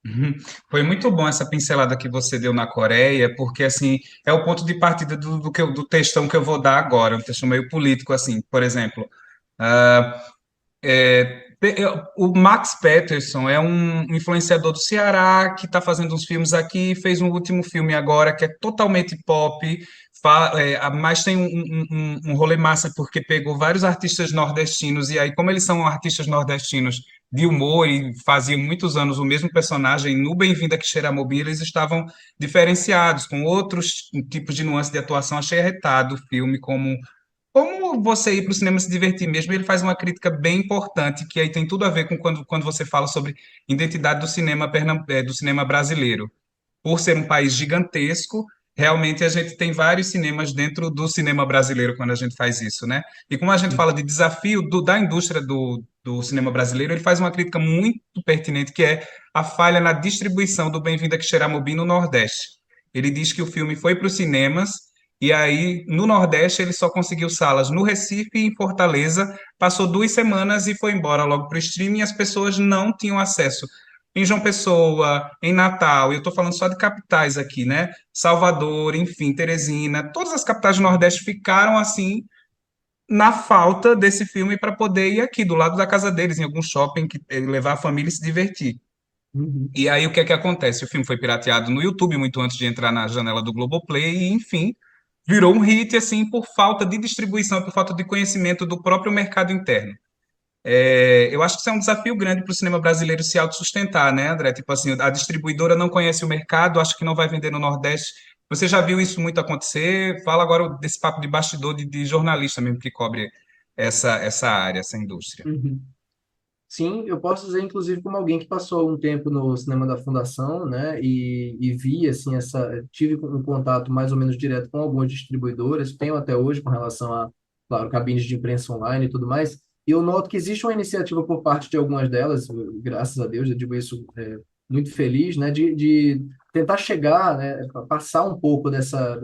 Uhum. Foi muito bom essa pincelada que você deu na Coreia, porque assim é o ponto de partida do textão que eu vou dar agora, um textão meio político, assim, por exemplo. ah, o Max Peterson é um influenciador do Ceará que está fazendo uns filmes aqui, fez um último filme agora que é totalmente pop, mas tem um rolê massa porque pegou vários artistas nordestinos, e aí, como eles são artistas nordestinos de humor e faziam muitos anos o mesmo personagem no Bem-vindo a Quixeramobim, eles estavam diferenciados, com outros tipos de nuances de atuação. Achei arretado o filme como você ir para o cinema se divertir mesmo. Ele faz uma crítica bem importante, que aí tem tudo a ver com quando você fala sobre identidade do cinema, do cinema brasileiro. Por ser um país gigantesco, realmente a gente tem vários cinemas dentro do cinema brasileiro quando a gente faz isso, né? E como a gente fala de desafio da indústria do cinema brasileiro, ele faz uma crítica muito pertinente, que é a falha na distribuição do Bem-vindo a Quixeramobim no Nordeste. Ele diz que o filme foi para os cinemas, e aí, no Nordeste, ele só conseguiu salas no Recife e em Fortaleza, passou 2 semanas e foi embora logo para o streaming, e as pessoas não tinham acesso. Em João Pessoa, em Natal, eu estou falando só de capitais aqui, né? Salvador, enfim, Teresina, todas as capitais do Nordeste ficaram assim na falta desse filme para poder ir aqui, do lado da casa deles, em algum shopping, levar a família e se divertir.
Uhum.
E aí o que é que acontece? O filme foi pirateado no YouTube muito antes de entrar na janela do Globoplay e, enfim, virou um hit assim por falta de distribuição, por falta de conhecimento do próprio mercado interno. Eu acho que isso é um desafio grande para o cinema brasileiro se autossustentar, né, André? Tipo assim, a distribuidora não conhece o mercado, acha que não vai vender no Nordeste. Você já viu isso muito acontecer? Fala agora desse papo de bastidor de jornalista mesmo que cobre essa área, essa indústria.
Uhum. Sim, eu posso dizer, inclusive, como alguém que passou um tempo no cinema da Fundação, né, e vi, assim, tive um contato mais ou menos direto com algumas distribuidoras, tenho até hoje com relação a, claro, cabines de imprensa online e tudo mais, e eu noto que existe uma iniciativa por parte de algumas delas, graças a Deus, eu digo isso muito feliz, né, de tentar chegar, né, passar um pouco dessa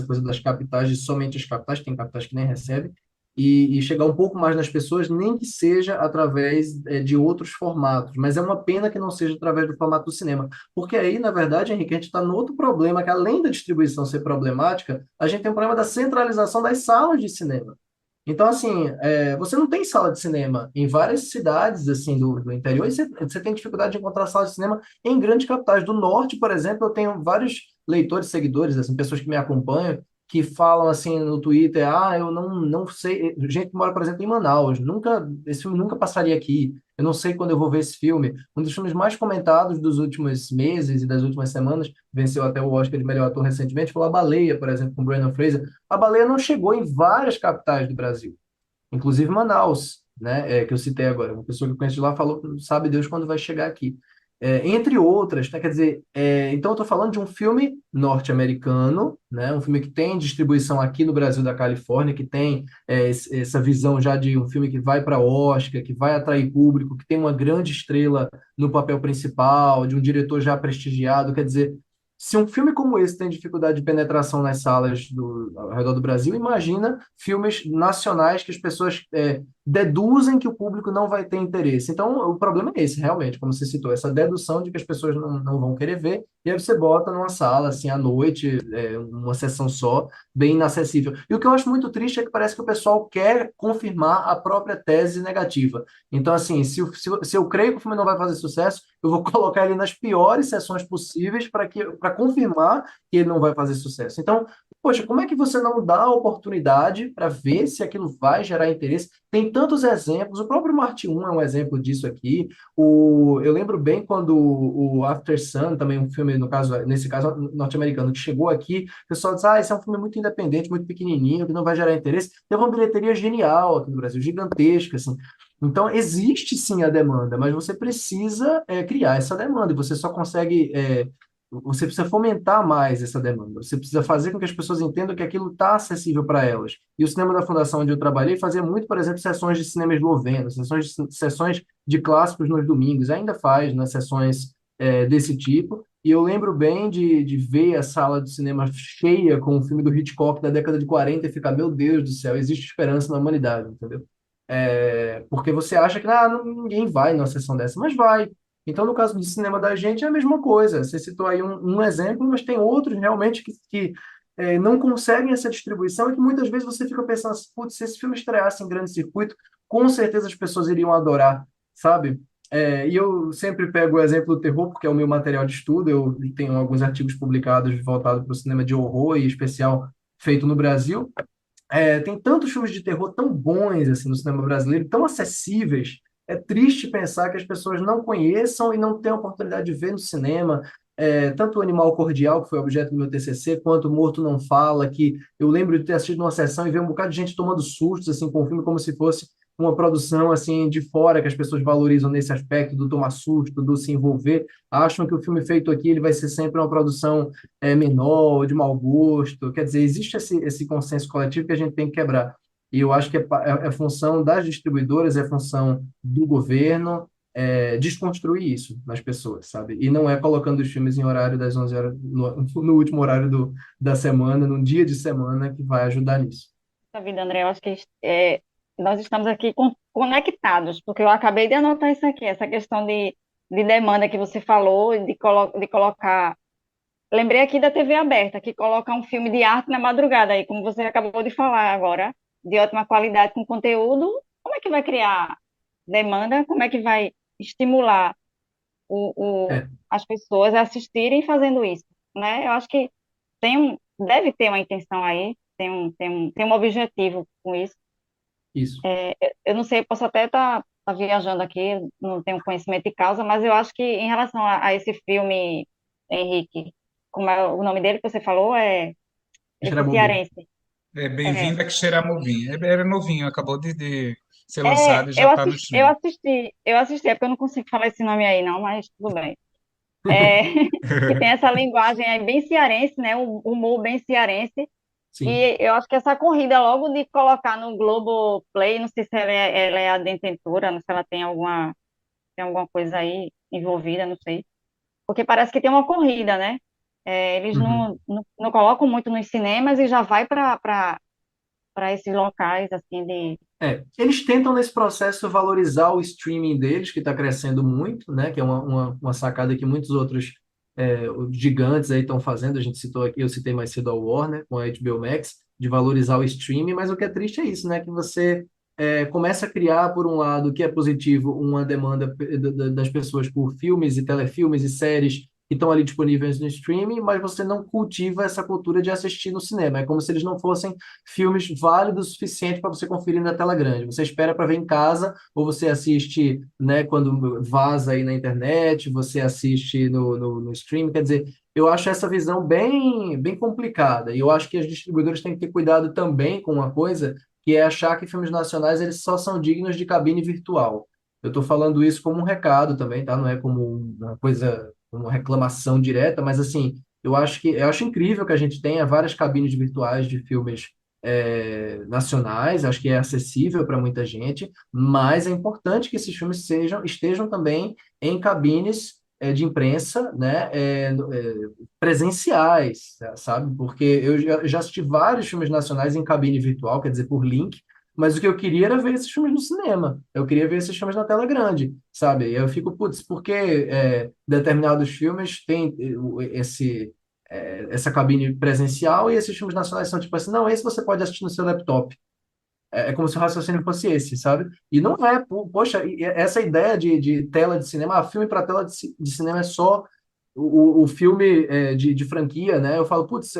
coisa das capitais, de somente as capitais, tem capitais que nem recebem, e chegar um pouco mais nas pessoas, nem que seja através de outros formatos. Mas é uma pena que não seja através do formato do cinema. Porque aí, na verdade, Henrique, a gente está no outro problema, que além da distribuição ser problemática, a gente tem um problema da centralização das salas de cinema. Então, assim, você não tem sala de cinema em várias cidades assim do interior, e você tem dificuldade de encontrar sala de cinema em grandes capitais. Do norte, por exemplo, eu tenho vários leitores, seguidores, assim, pessoas que me acompanham, que falam assim no Twitter, eu não sei, gente que mora, por exemplo, em Manaus, esse filme nunca passaria aqui, eu não sei quando eu vou ver esse filme. Um dos filmes mais comentados dos últimos meses e das últimas semanas, venceu até o Oscar de melhor ator recentemente, foi A Baleia, por exemplo, com Brandon Fraser. A Baleia não chegou em várias capitais do Brasil, inclusive Manaus, né, que eu citei agora. Uma pessoa que eu conheço de lá falou que sabe Deus quando vai chegar aqui. Entre outras, né, quer dizer, então eu estou falando de um filme norte-americano, né, um filme que tem distribuição aqui no Brasil da Califórnia, que tem essa visão já de um filme que vai para Oscar, que vai atrair público, que tem uma grande estrela no papel principal, de um diretor já prestigiado, quer dizer, Se um filme como esse tem dificuldade de penetração nas salas ao redor do Brasil, imagina filmes nacionais que as pessoas deduzem que o público não vai ter interesse. Então, o problema é esse, realmente, como você citou, essa dedução de que as pessoas não vão querer ver, e aí você bota numa sala, assim, à noite, uma sessão só, bem inacessível. E o que eu acho muito triste é que parece que o pessoal quer confirmar a própria tese negativa. Então, assim, se eu creio que o filme não vai fazer sucesso, eu vou colocar ele nas piores sessões possíveis para confirmar que ele não vai fazer sucesso. Então, poxa, como é que você não dá a oportunidade para ver se aquilo vai gerar interesse? Tem tantos exemplos, o próprio Marte 1 é um exemplo disso aqui. Eu lembro bem quando o After Sun, também um filme, no caso, nesse caso norte-americano, que chegou aqui, o pessoal disse, esse é um filme muito independente, muito pequenininho, que não vai gerar interesse. Teve uma bilheteria genial aqui no Brasil, gigantesca, assim. Então, existe sim a demanda, mas você precisa criar essa demanda, e você só consegue, você precisa fomentar mais essa demanda, você precisa fazer com que as pessoas entendam que aquilo está acessível para elas. E o cinema da fundação onde eu trabalhei fazia muito, por exemplo, sessões de cinema esloveno, sessões de clássicos nos domingos, ainda faz, né, sessões desse tipo, e eu lembro bem de ver a sala de cinema cheia com o filme do Hitchcock da década de 40 e ficar, meu Deus do céu, existe esperança na humanidade, entendeu? Porque você acha que ninguém vai numa sessão dessa, mas vai. Então, no caso do cinema da gente, é a mesma coisa. Você citou aí um exemplo, mas tem outros realmente que não conseguem essa distribuição e que muitas vezes você fica pensando assim, putz, se esse filme estreasse em grande circuito, com certeza as pessoas iriam adorar, sabe? E eu sempre pego o exemplo do terror, porque é o meu material de estudo. Eu tenho alguns artigos publicados voltados para o cinema de horror, e especial feito no Brasil. Tem tantos filmes de terror tão bons assim no cinema brasileiro, tão acessíveis. É triste pensar que as pessoas não conheçam e não têm a oportunidade de ver no cinema. Tanto o Animal Cordial, que foi objeto do meu TCC, quanto o Morto Não Fala, que eu lembro de ter assistido uma sessão e ver um bocado de gente tomando sustos assim, com o filme como se fosse uma produção assim de fora, que as pessoas valorizam nesse aspecto do tomar susto, do se envolver. Acham que o filme feito aqui ele vai ser sempre uma produção menor, de mau gosto. Quer dizer, existe esse consenso coletivo que a gente tem que quebrar. E eu acho que é função das distribuidoras, é função do governo desconstruir isso nas pessoas, sabe? E não é colocando os filmes em horário das 11 horas, no último horário da semana, num dia de semana, que vai ajudar nisso.
Puxa vida, André, eu acho que nós estamos aqui conectados, porque eu acabei de anotar isso aqui, essa questão de demanda que você falou, de colocar. Lembrei aqui da TV aberta, que coloca um filme de arte na madrugada, aí, como você acabou de falar agora, de ótima qualidade com conteúdo. Como é que vai criar demanda? Como é que vai estimular
É,
as pessoas a assistirem fazendo isso, né? Eu acho que deve ter uma intenção aí, tem um objetivo com isso.
isso.
Eu não sei, posso até estar viajando aqui, não tenho conhecimento de causa, mas eu acho que em relação a esse filme, Henrique, como é o nome dele que você falou, esse
Xeramobim.
cearense. É,
Bem-vindo a Xeramobim. Era novinho, acabou de ser lançado e já está no stream.
eu assisti, é porque eu não consigo falar esse nome aí não, mas tudo bem. É, que tem essa linguagem aí bem cearense, né? Um humor bem cearense.
Sim.
E eu acho que essa corrida logo de colocar no Globoplay, não sei se ela é a detentora, não sei se ela tem alguma coisa aí envolvida, não sei. Porque parece que tem uma corrida, né? Eles
Uhum.
não colocam muito nos cinemas e já vai para esses locais, assim,
Eles tentam nesse processo valorizar o streaming deles, que está crescendo muito, né? Que é uma sacada que muitos outros os gigantes aí estão fazendo. A gente citou aqui, eu citei mais cedo a Warner com a HBO Max, de valorizar o streaming, mas o que é triste é isso, né? Que você começa a criar, por um lado, que é positivo, uma demanda das pessoas por filmes e telefilmes e séries que estão ali disponíveis no streaming, mas você não cultiva essa cultura de assistir no cinema. É como se eles não fossem filmes válidos o suficiente para você conferir na tela grande. Você espera para ver em casa, ou você assiste, né, quando vaza aí na internet, você assiste no stream. Quer dizer, eu acho essa visão bem, bem complicada. E eu acho que as distribuidoras têm que ter cuidado também com uma coisa, que é achar que filmes nacionais eles só são dignos de cabine virtual. Eu estou falando isso como um recado também, tá? Não é como uma coisa, uma reclamação direta, mas assim, eu acho incrível que a gente tenha várias cabines virtuais de filmes nacionais, acho que é acessível para muita gente, mas é importante que esses filmes estejam também em cabines de imprensa, né, presenciais, sabe? Porque eu já assisti vários filmes nacionais em cabine virtual, quer dizer, por link, mas o que eu queria era ver esses filmes no cinema. Eu queria ver esses filmes na tela grande, sabe? E eu fico, putz, por que determinados filmes têm essa cabine presencial e esses filmes nacionais são tipo assim, não, esse você pode assistir no seu laptop. É como se o raciocínio fosse esse, sabe? E não é, poxa, essa ideia de tela de cinema, filme para tela de cinema é só o filme de franquia, né? Eu falo, putz,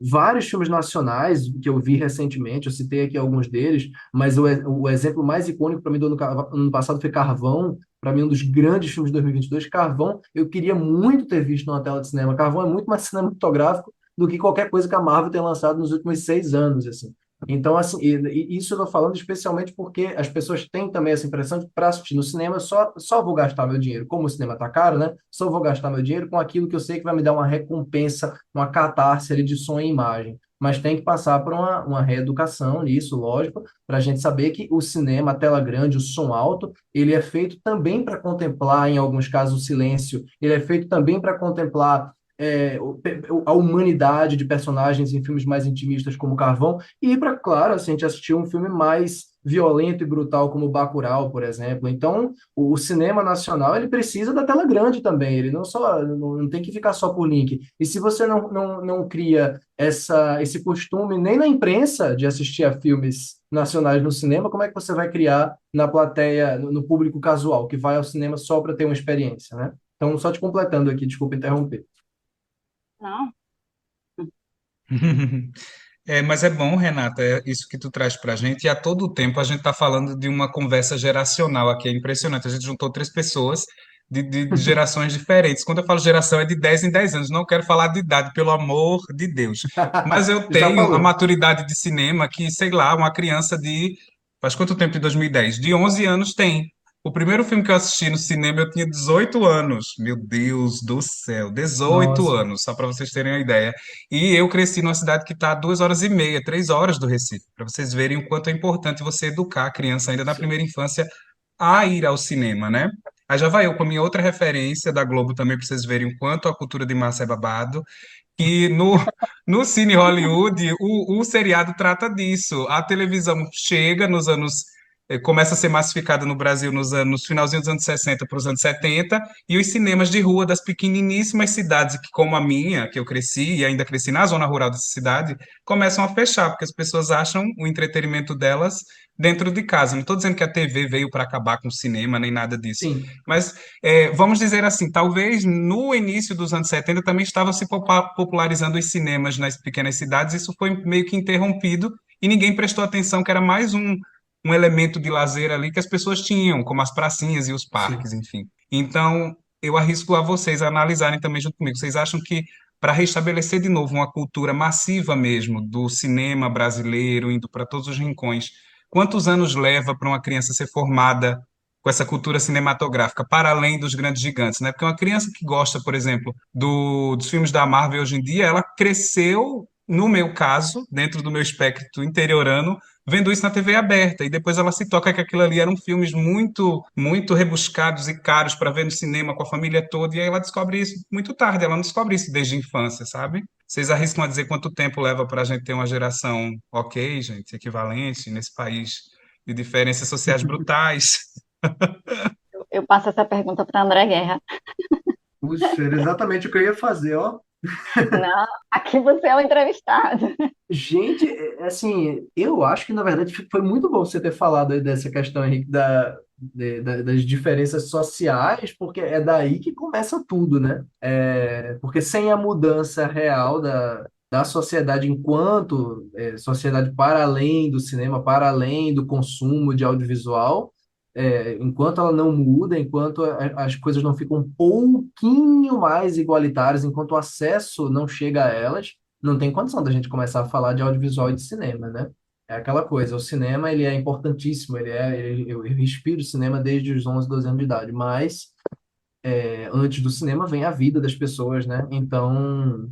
vários filmes nacionais que eu vi recentemente, eu citei aqui alguns deles, mas o exemplo mais icônico para mim do ano passado foi Carvão, para mim um dos grandes filmes de 2022. Carvão, eu queria muito ter visto numa tela de cinema. Carvão é muito mais cinematográfico do que qualquer coisa que a Marvel tenha lançado nos últimos 6 anos, assim. Então, assim, e isso eu estou falando especialmente porque as pessoas têm também essa impressão de que para assistir no cinema só vou gastar meu dinheiro, como o cinema está caro, né? Só vou gastar meu dinheiro com aquilo que eu sei que vai me dar uma recompensa, uma catarse ali de som e imagem. Mas tem que passar por uma reeducação nisso, lógico, para a gente saber que o cinema, a tela grande, o som alto, ele é feito também para contemplar, em alguns casos, o silêncio, ele é feito também para contemplar a humanidade de personagens em filmes mais intimistas como Carvão, e para, claro, assim, a gente assistiu um filme mais violento e brutal como Bacurau, por exemplo. Então, o cinema nacional, ele precisa da tela grande também, ele não tem que ficar só por link. E se você não cria esse costume nem na imprensa de assistir a filmes nacionais no cinema, como é que você vai criar na plateia, no público casual, que vai ao cinema só para ter uma experiência, né? Então, só te completando aqui, desculpa interromper.
Não,
Mas é bom, Renata, isso que tu traz para a gente, e a todo tempo a gente está falando de uma conversa geracional aqui, é impressionante. A gente juntou três pessoas de gerações diferentes. Quando eu falo geração, é de 10 em 10 anos, não quero falar de idade, pelo amor de Deus. Mas eu
Já
tenho a
falou.
maturidade de cinema que, sei lá, uma criança de. Faz quanto tempo de 2010? De 11 anos tem. O primeiro filme que eu assisti no cinema eu tinha 18 anos. Meu Deus do céu, 18
Nossa,
anos, só para vocês terem uma ideia. E eu cresci numa cidade que está a 2 horas e meia, 3 horas do Recife, para vocês verem o quanto é importante você educar a criança ainda na
sim.
primeira infância a ir ao cinema, né? Aí já vai eu com a minha outra referência da Globo também, para vocês verem o quanto a cultura de massa é babado, que no Cine Hollywood o seriado trata disso. A televisão chega nos anos. Começa a ser massificada no Brasil nos finalzinho dos anos 60 para os anos 70, e os cinemas de rua das pequeniníssimas cidades, que como a minha, que eu cresci e ainda cresci na zona rural dessa cidade, começam a fechar, porque as pessoas acham o entretenimento delas dentro de casa. Não estou dizendo que a TV veio para acabar com o cinema, nem nada disso.
Sim,
Mas vamos dizer assim, talvez no início dos anos 70 também estava se popularizando os cinemas nas pequenas cidades, isso foi meio que interrompido e ninguém prestou atenção que era mais um elemento de lazer ali que as pessoas tinham, como as pracinhas e os
sim.
parques, enfim. Então, eu arrisco a vocês analisarem também junto comigo. Vocês acham que para restabelecer de novo uma cultura massiva mesmo do cinema brasileiro, indo para todos os rincões, quantos anos leva para uma criança ser formada com essa cultura cinematográfica, para além dos grandes gigantes, né? Porque uma criança que gosta, por exemplo, dos filmes da Marvel hoje em dia, ela cresceu, no meu caso, dentro do meu espectro interiorano, vendo isso na TV aberta, e depois ela se toca que aquilo ali eram filmes muito, muito rebuscados e caros para ver no cinema com a família toda, e aí ela descobre isso muito tarde, ela não descobre isso desde a infância, sabe? Vocês arriscam a dizer quanto tempo leva para a gente ter uma geração ok, gente, equivalente nesse país de diferenças sociais brutais?
eu passo essa pergunta para André Guerra.
Puxa, era exatamente o que eu ia fazer, ó.
Não, aqui você é o entrevistado.
Gente, assim, eu acho que na verdade foi muito bom você ter falado aí dessa questão, Henrique, das diferenças sociais, porque é daí que começa tudo, né? Porque sem a mudança real da sociedade enquanto sociedade para além do cinema, para além do consumo de audiovisual, enquanto ela não muda, enquanto as coisas não ficam um pouquinho mais igualitárias, enquanto o acesso não chega a elas, não tem condição da gente começar a falar de audiovisual e de cinema, né? É aquela coisa, o cinema ele é importantíssimo, eu respiro cinema desde os 11, 12 anos de idade, mas antes do cinema vem a vida das pessoas, né? Então,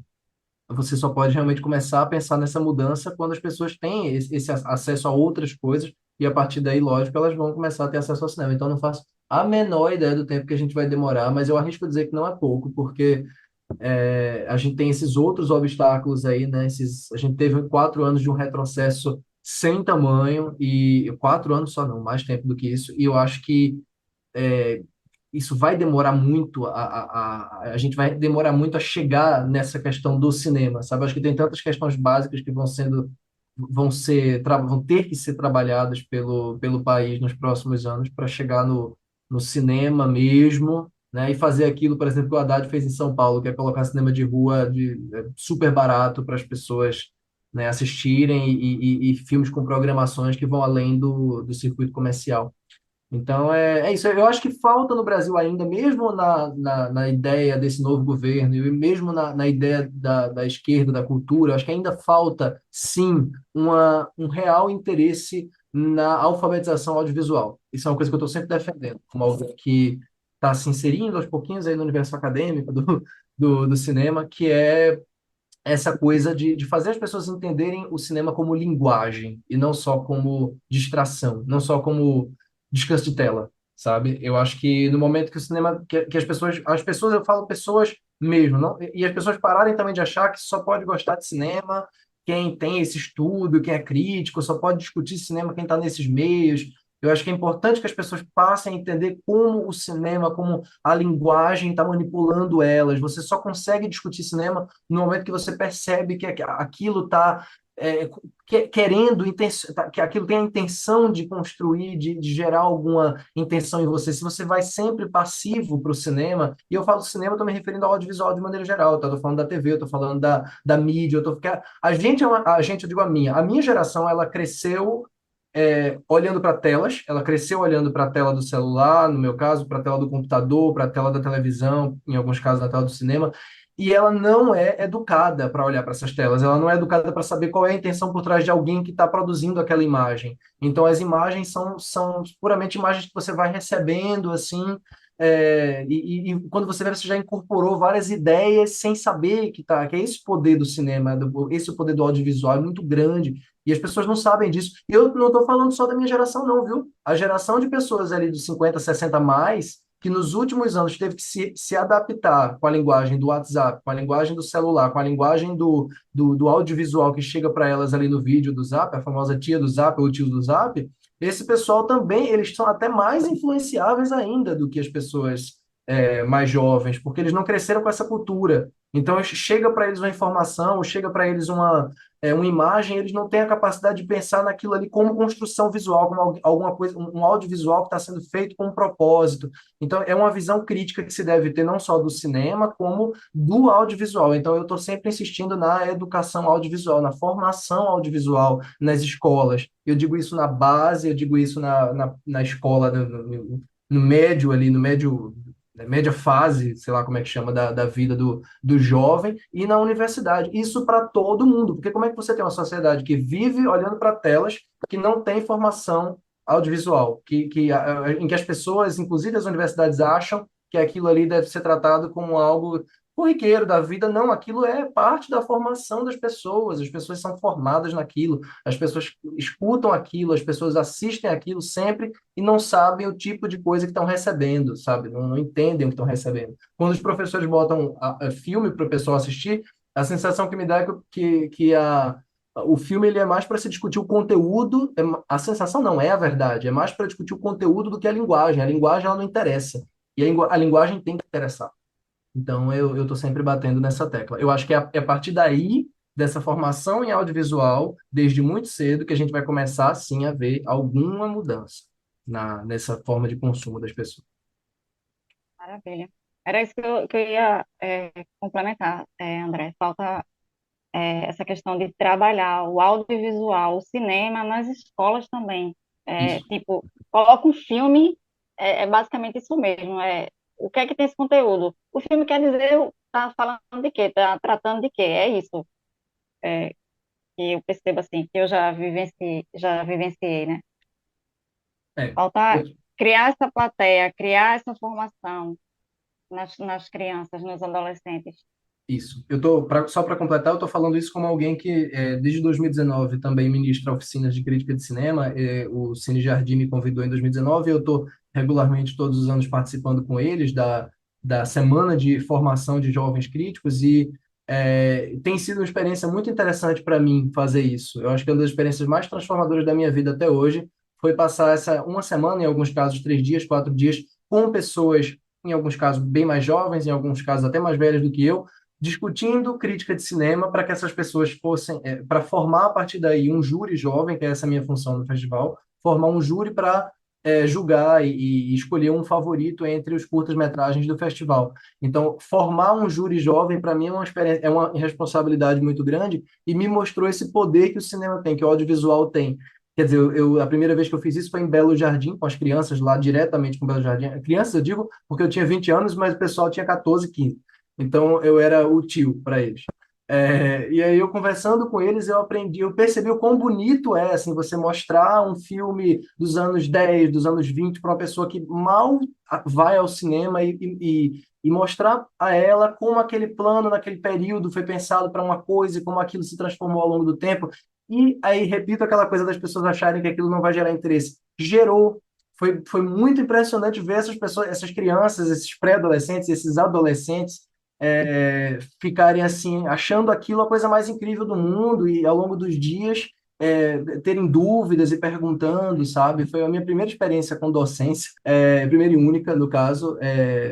você só pode realmente começar a pensar nessa mudança quando as pessoas têm esse acesso a outras coisas e a partir daí, lógico, elas vão começar a ter acesso ao cinema. Então, não faço a menor ideia do tempo que a gente vai demorar, mas eu arrisco dizer que não é pouco, porque a gente tem esses outros obstáculos aí, né? A gente teve 4 anos de um retrocesso sem tamanho, e 4 anos só não, mais tempo do que isso, e eu acho que isso vai demorar muito, a gente vai demorar muito a chegar nessa questão do cinema, sabe? Acho que tem tantas questões básicas que vão ter que ser trabalhadas pelo país nos próximos anos para chegar no cinema mesmo, né? E fazer aquilo, por exemplo, que o Haddad fez em São Paulo, que é colocar cinema de rua super barato para as pessoas, né, assistirem, e filmes com programações que vão além do circuito comercial. Então, é isso. Eu acho que falta no Brasil ainda, mesmo na ideia desse novo governo, e mesmo na ideia da esquerda, da cultura, acho que ainda falta, sim, um real interesse na alfabetização audiovisual. Isso é uma coisa que eu estou sempre defendendo, como alguém que está se inserindo aos pouquinhos aí no universo acadêmico do cinema, que é essa coisa de fazer as pessoas entenderem o cinema como linguagem e não só como distração, não só como descanso de tela, sabe? Eu acho que no momento que o cinema, que as pessoas, eu falo pessoas mesmo, não, e as pessoas pararem também de achar que só pode gostar de cinema quem tem esse estudo, quem é crítico, só pode discutir cinema quem está nesses meios. Eu acho que é importante que as pessoas passem a entender como o cinema, como a linguagem está manipulando elas. Você só consegue discutir cinema no momento que você percebe que aquilo está que aquilo tem a intenção de construir, de gerar alguma intenção em você. Se você vai sempre passivo para o cinema, e eu falo cinema, estou me referindo ao audiovisual de maneira geral, tá? Estou falando da TV, eu estou falando da mídia, porque a gente, eu digo a minha geração, ela cresceu olhando para telas, ela cresceu olhando para a tela do celular, no meu caso, para a tela do computador, para a tela da televisão, em alguns casos, na tela do cinema, e ela não é educada para olhar para essas telas, ela não é educada para saber qual é a intenção por trás de alguém que está produzindo aquela imagem. Então, as imagens são puramente imagens que você vai recebendo, assim, e quando você vê, você já incorporou várias ideias sem saber que é esse poder do cinema, esse poder do audiovisual é muito grande, e as pessoas não sabem disso. E eu não estou falando só da minha geração, não, viu? A geração de pessoas ali dos 50, 60 a mais, que nos últimos anos teve que se adaptar com a linguagem do WhatsApp, com a linguagem do celular, com a linguagem do audiovisual que chega para elas ali no vídeo do Zap, a famosa tia do Zap ou tio do Zap, esse pessoal também, eles são até mais influenciáveis ainda do que as pessoas mais jovens, porque eles não cresceram com essa cultura. Então, chega para eles uma informação, chega para eles uma imagem, eles não têm a capacidade de pensar naquilo ali como construção visual, como alguma coisa, um audiovisual que está sendo feito com um propósito. Então, é uma visão crítica que se deve ter não só do cinema, como do audiovisual. Então, eu estou sempre insistindo na educação audiovisual, na formação audiovisual nas escolas. Eu digo isso na base, eu digo isso na escola, no médio ali, no médio, na média fase, sei lá como é que chama, da vida do jovem, e na universidade. Isso para todo mundo, porque como é que você tem uma sociedade que vive olhando para telas, que não tem formação audiovisual, em que as pessoas, inclusive as universidades, acham que aquilo ali deve ser tratado como algo corriqueiro da vida? Não, aquilo é parte da formação das pessoas, as pessoas são formadas naquilo, as pessoas escutam aquilo, as pessoas assistem aquilo sempre e não sabem o tipo de coisa que estão recebendo, sabe? Não entendem o que estão recebendo. Quando os professores botam filme para o pessoal assistir, a sensação que me dá é o filme ele é mais para se discutir o conteúdo, a sensação não é a verdade, é mais para discutir o conteúdo do que a linguagem. A linguagem ela não interessa, e a linguagem tem que interessar. Então, eu estou sempre batendo nessa tecla. Eu acho que é a partir daí, dessa formação em audiovisual, desde muito cedo, que a gente vai começar, sim, a ver alguma mudança nessa forma de consumo das pessoas.
Maravilha. Era isso que eu ia complementar, André. Falta essa questão de trabalhar o audiovisual, o cinema nas escolas também.
Isso.
Tipo, coloca um filme, é basicamente isso mesmo. O que é que tem esse conteúdo? O filme quer dizer, tá falando de quê? Tá tratando de quê? É isso é, que eu percebo assim, que eu já vivenciei, né?
É.
Falta criar essa plateia, criar essa formação nas crianças, nos adolescentes.
Isso. Só para completar, eu estou falando isso como alguém que, desde 2019, também ministra oficinas de crítica de cinema. O Cine Jardim me convidou em 2019, e eu estou regularmente todos os anos participando com eles da semana de formação de jovens críticos e tem sido uma experiência muito interessante para mim fazer isso. Eu acho que uma das experiências mais transformadoras da minha vida até hoje foi passar essa uma semana, em alguns casos 3 dias, 4 dias, com pessoas, em alguns casos bem mais jovens, em alguns casos até mais velhas do que eu, discutindo crítica de cinema para que essas pessoas fossem, para formar a partir daí um júri jovem, que é essa minha função no festival, formar um júri para julgar e escolher um favorito entre os curtas-metragens do festival. Então, formar um júri jovem, para mim, é uma experiência, é uma responsabilidade muito grande e me mostrou esse poder que o cinema tem, que o audiovisual tem. Quer dizer, a primeira vez que eu fiz isso foi em Belo Jardim, com as crianças lá, diretamente com Belo Jardim. Crianças, eu digo, porque eu tinha 20 anos, mas o pessoal tinha 14, 15. Então, eu era o tio para eles. E aí, eu conversando com eles, eu percebi o quão bonito é, assim, você mostrar um filme dos anos 10, dos anos 20, para uma pessoa que mal vai ao cinema e mostrar a ela como aquele plano, naquele período, foi pensado para uma coisa e como aquilo se transformou ao longo do tempo. E aí, repito aquela coisa das pessoas acharem que aquilo não vai gerar interesse. Gerou. Foi muito impressionante ver essas pessoas, essas crianças, esses pré-adolescentes, esses adolescentes ficarem assim, achando aquilo a coisa mais incrível do mundo e ao longo dos dias terem dúvidas e perguntando, sabe? Foi a minha primeira experiência com docência, primeira e única, no caso,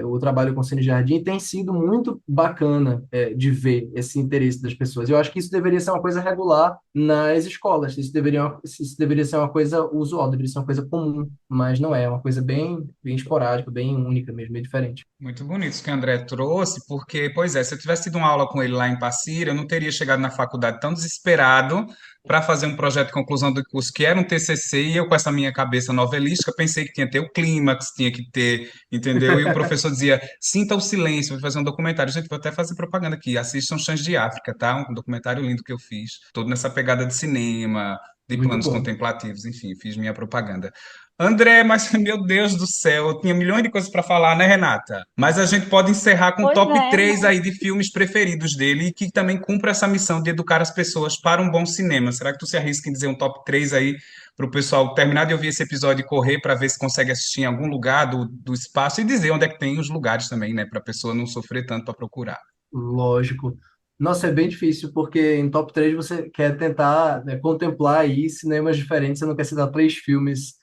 o trabalho com Cine Jardim, e tem sido muito bacana de ver esse interesse das pessoas. Eu acho que isso deveria ser uma coisa regular nas escolas, isso deveria ser uma coisa usual, deveria ser uma coisa comum, mas não é uma coisa bem, bem esporádica, bem única mesmo, bem diferente.
Muito bonito isso que o André trouxe, porque, pois é, se eu tivesse tido uma aula com ele lá em Passira, eu não teria chegado na faculdade tão desesperado para fazer um projeto de conclusão do curso, que era um TCC, e eu, com essa minha cabeça novelística, pensei que tinha que ter o clímax, tinha que ter, entendeu? E o professor dizia, sinta o silêncio, vou fazer um documentário. Gente, vou até fazer propaganda aqui, assistam Chãs de África, tá? Um documentário lindo que eu fiz, todo nessa pegada de cinema, de
Muito
planos
bom.
contemplativos, enfim, fiz minha propaganda. André, mas meu Deus do céu, eu tinha milhões de coisas para falar, né, Renata? Mas a gente pode encerrar com o
Pois
top
é,
3
mas
aí de filmes preferidos dele e que também cumpre essa missão de educar as pessoas para um bom cinema. Será que tu se arrisca em dizer um top 3 aí para o pessoal terminar de ouvir esse episódio e correr para ver se consegue assistir em algum lugar do espaço e dizer onde é que tem os lugares também, né, para a pessoa não sofrer tanto para procurar?
Lógico. Nossa, é bem difícil, porque em top 3 você quer tentar, né, contemplar aí cinemas diferentes, você não quer citar 3 filmes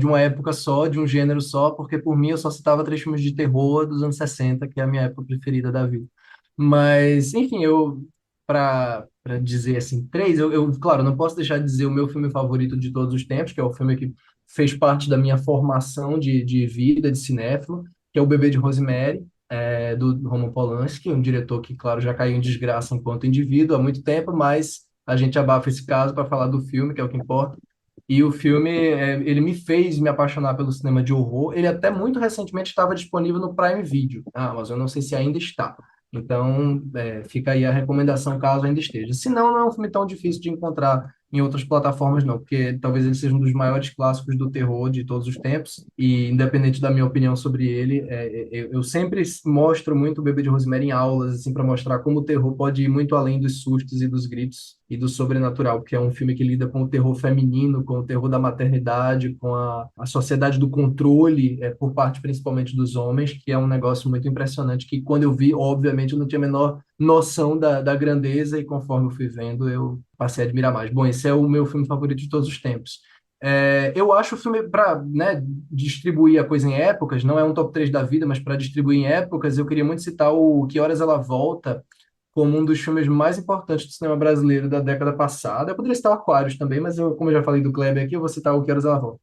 de uma época só, de um gênero só, porque por mim eu só citava 3 filmes de terror dos anos 60, que é a minha época preferida da vida. Mas, enfim, para dizer assim, três, claro, não posso deixar de dizer o meu filme favorito de todos os tempos, que é o filme que fez parte da minha formação de vida, de cinéfilo, que é O Bebê de Rosemary, do Roman Polanski, um diretor que, claro, já caiu em desgraça enquanto indivíduo há muito tempo, mas a gente abafa esse caso para falar do filme, que é o que importa. E o filme, ele me fez me apaixonar pelo cinema de horror. Ele até muito recentemente estava disponível no Prime Video, mas eu não sei se ainda está. Então, fica aí a recomendação caso ainda esteja. Se não, não é um filme tão difícil de encontrar em outras plataformas, não, porque talvez ele seja um dos maiores clássicos do terror de todos os tempos, e independente da minha opinião sobre ele, eu sempre mostro muito o Bebê de Rosemary em aulas, assim, para mostrar como o terror pode ir muito além dos sustos e dos gritos e do sobrenatural, porque é um filme que lida com o terror feminino, com o terror da maternidade, com a sociedade do controle, por parte principalmente dos homens, que é um negócio muito impressionante, que quando eu vi, obviamente, eu não tinha a menor noção da grandeza, e conforme eu fui vendo, eu passei a admirar mais. Bom, esse é o meu filme favorito de todos os tempos. Eu acho o filme, para, né, distribuir a coisa em épocas, não é um top 3 da vida, mas para distribuir em épocas, eu queria muito citar o Que Horas Ela Volta, como um dos filmes mais importantes do cinema brasileiro da década passada. Eu poderia citar o Aquários também, mas como eu já falei do Kleber aqui, eu vou citar o Que Horas Ela Volta.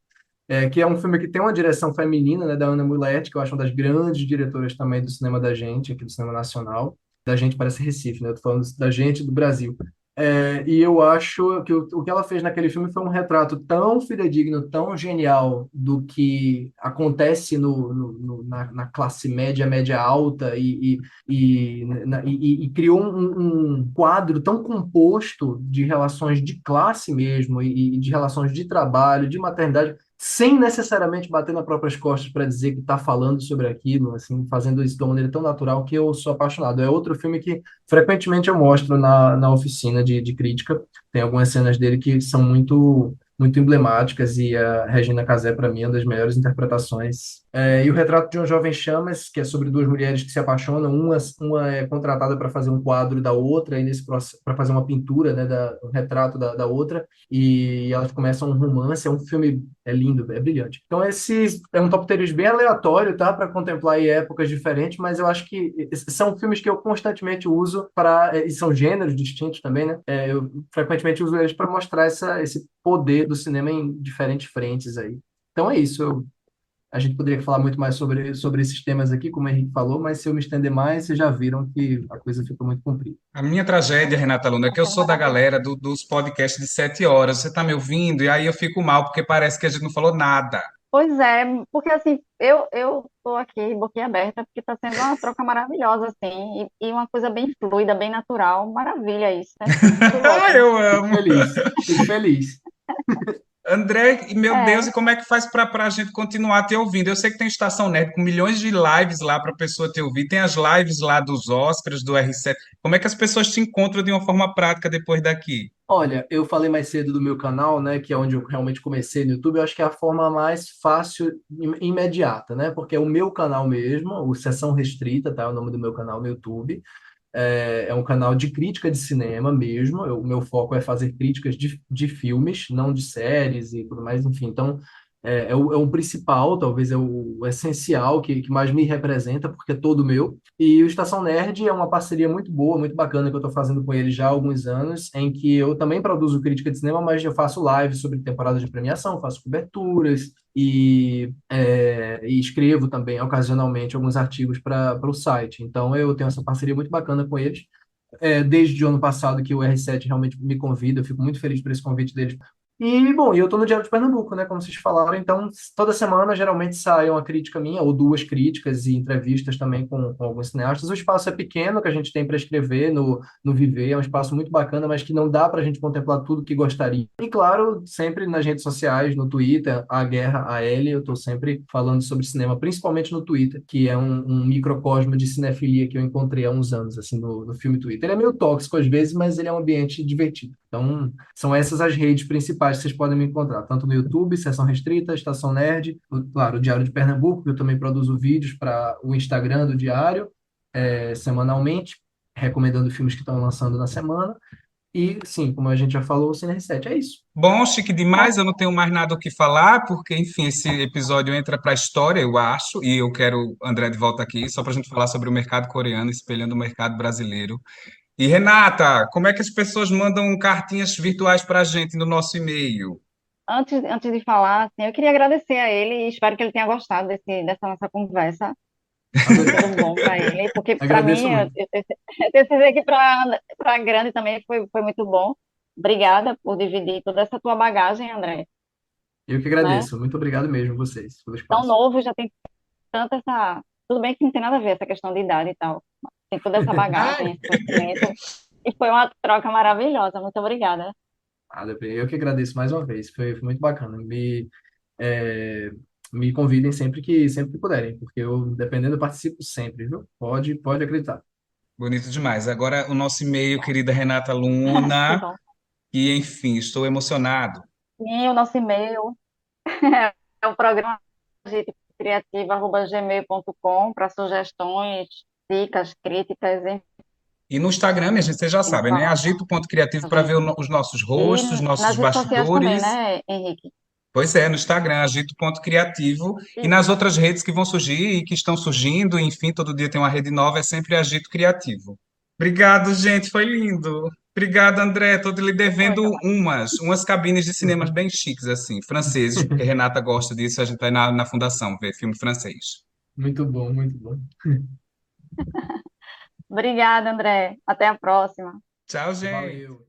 Que é um filme que tem uma direção feminina, né, da Ana Muletti, que eu acho uma das grandes diretoras também do cinema da gente, aqui do cinema nacional. Da gente parece Recife, né? Eu tô falando da gente do Brasil. E eu acho que o que ela fez naquele filme foi um retrato tão fidedigno, tão genial do que acontece na classe média, média alta, e criou um quadro tão composto de relações de classe mesmo, e de relações de trabalho, de maternidade, sem necessariamente bater nas próprias costas para dizer que está falando sobre aquilo, assim, fazendo isso de uma maneira tão natural, que eu sou apaixonado. É outro filme que frequentemente eu mostro na oficina de crítica. Tem algumas cenas dele que são muito muito emblemáticas, e a Regina Casé, para mim, é uma das melhores interpretações. E o Retrato de uma Jovem Chamas, que é sobre duas mulheres que se apaixonam, uma é contratada para fazer um quadro da outra, e nesse para fazer uma pintura, né, um retrato da outra, e elas começam um romance. É um filme, é lindo, é brilhante. Então, esse é um top 3 bem aleatório, tá? Para contemplar aí épocas diferentes, mas eu acho que são filmes que eu constantemente uso e são gêneros distintos também, né? Eu frequentemente uso eles para mostrar esse poder do cinema em diferentes frentes aí. Então é isso. A gente poderia falar muito mais sobre esses temas aqui, como o Henrique falou, mas se eu me estender mais, vocês já viram que a coisa ficou muito comprida.
A minha tragédia, Renata Luna, é que eu
Achei
sou da
maravilhoso.
galera dos podcasts de 7 horas. Você está me ouvindo? E aí eu fico mal, porque parece que a gente não falou nada.
Pois é, porque assim, eu tô aqui boquiaberta, porque está sendo uma troca maravilhosa, assim, e uma coisa bem fluida, bem natural. Maravilha isso, né? Achei ótimo.
Eu
Fico
amo.
feliz, fico feliz.
André, e meu Deus,
É,
e como é que faz para a gente continuar te ouvindo? Eu sei que tem Estação Nerd com milhões de lives lá para a pessoa te ouvir, tem as lives lá dos Oscars, do R7. Como é que as pessoas te encontram de uma forma prática depois daqui?
Olha, eu falei mais cedo do meu canal, né, que é onde eu realmente comecei no YouTube. Eu acho que é a forma mais fácil e imediata, né, porque é o meu canal mesmo, o Sessão Restrita, tá, é o nome do meu canal no YouTube. É um canal de crítica de cinema mesmo. O meu foco é fazer críticas de filmes, não de séries e tudo mais, enfim. Então, é o principal, talvez é o essencial, que mais me representa, porque é todo meu. E o Estação Nerd é uma parceria muito boa, muito bacana, que eu estou fazendo com ele já há alguns anos, em que eu também produzo crítica de cinema, mas eu faço lives sobre temporadas de premiação, faço coberturas e escrevo também ocasionalmente alguns artigos para o site. Então eu tenho essa parceria muito bacana com eles. Desde o ano passado que o R7 realmente me convida, eu fico muito feliz por esse convite deles. E, bom, eu estou no Diário de Pernambuco, né, como vocês falaram, então toda semana geralmente sai uma crítica minha, ou duas críticas e entrevistas também com alguns cineastas. O espaço é pequeno que a gente tem para escrever no Viver, é um espaço muito bacana, mas que não dá para a gente contemplar tudo que gostaria. E, claro, sempre nas redes sociais, no Twitter, a Guerra AL, eu estou sempre falando sobre cinema, principalmente no Twitter, que é um microcosmo de cinefilia que eu encontrei há uns anos, assim, no filme Twitter. Ele é meio tóxico às vezes, mas ele é um ambiente divertido. Então, são essas as redes principais que vocês podem me encontrar, tanto no YouTube, Sessão Restrita, Estação Nerd, claro, o Diário de Pernambuco, que eu também produzo vídeos para o Instagram do Diário, semanalmente, recomendando filmes que estão lançando na semana. E, sim, como a gente já falou, o Cine Reset é isso.
Bom, chique demais,
bom,
eu não tenho mais nada o que falar, porque, enfim, esse episódio entra para a história, eu acho, e eu quero o André de volta aqui, só para a gente falar sobre o mercado coreano, espelhando o mercado brasileiro. E, Renata, como é que as pessoas mandam cartinhas virtuais para a gente no nosso e-mail?
antes de falar, assim, eu queria agradecer a ele e espero que ele tenha gostado dessa nossa conversa. Foi
Adorei.
tudo bom para ele, porque para
Agradeço
mim,
muito.
eu decisei aqui para grande também foi muito bom. Obrigada por dividir toda essa tua bagagem, André,
Eu que
né?
agradeço. Muito obrigado mesmo, vocês, pelo
Tão
espaço.
novo, já tem tanta essa. Tudo bem que não tem nada a ver essa questão de idade e tal. Tem toda essa bagagem, esse conhecimento. E foi uma troca maravilhosa. Muito obrigada.
Eu que agradeço mais uma vez. Foi muito bacana. É, me convidem sempre que puderem, porque eu, dependendo, eu participo sempre, viu? Pode acreditar.
Bonito demais. Agora, o nosso e-mail, querida Renata
Que
Luna,
bom.
e, enfim, estou emocionado.
E o nosso e-mail é o programa criativa@gmail.com para sugestões, dicas, críticas, enfim,
E no Instagram, minha gente, vocês já sabem, né?
para
Agito.criativo
a
para ver
gente.
os nossos
E
rostos, nossos
nas redes sociais também,
bastidores.
né, Henrique?
Pois é, no Instagram, agito.criativo. E nas
Isso.
outras redes que vão surgir e que estão surgindo, enfim, todo dia tem uma rede nova, é sempre Agito Criativo. Obrigado, gente, foi lindo. Obrigado, André. Estou lhe
Foi,
devendo
foi.
umas cabines de cinemas bem chiques, assim, franceses, porque Renata gosta disso, a gente vai na fundação ver filme francês.
Muito bom, muito bom.
Obrigada, André. Até a próxima.
Tchau, gente.
Valeu.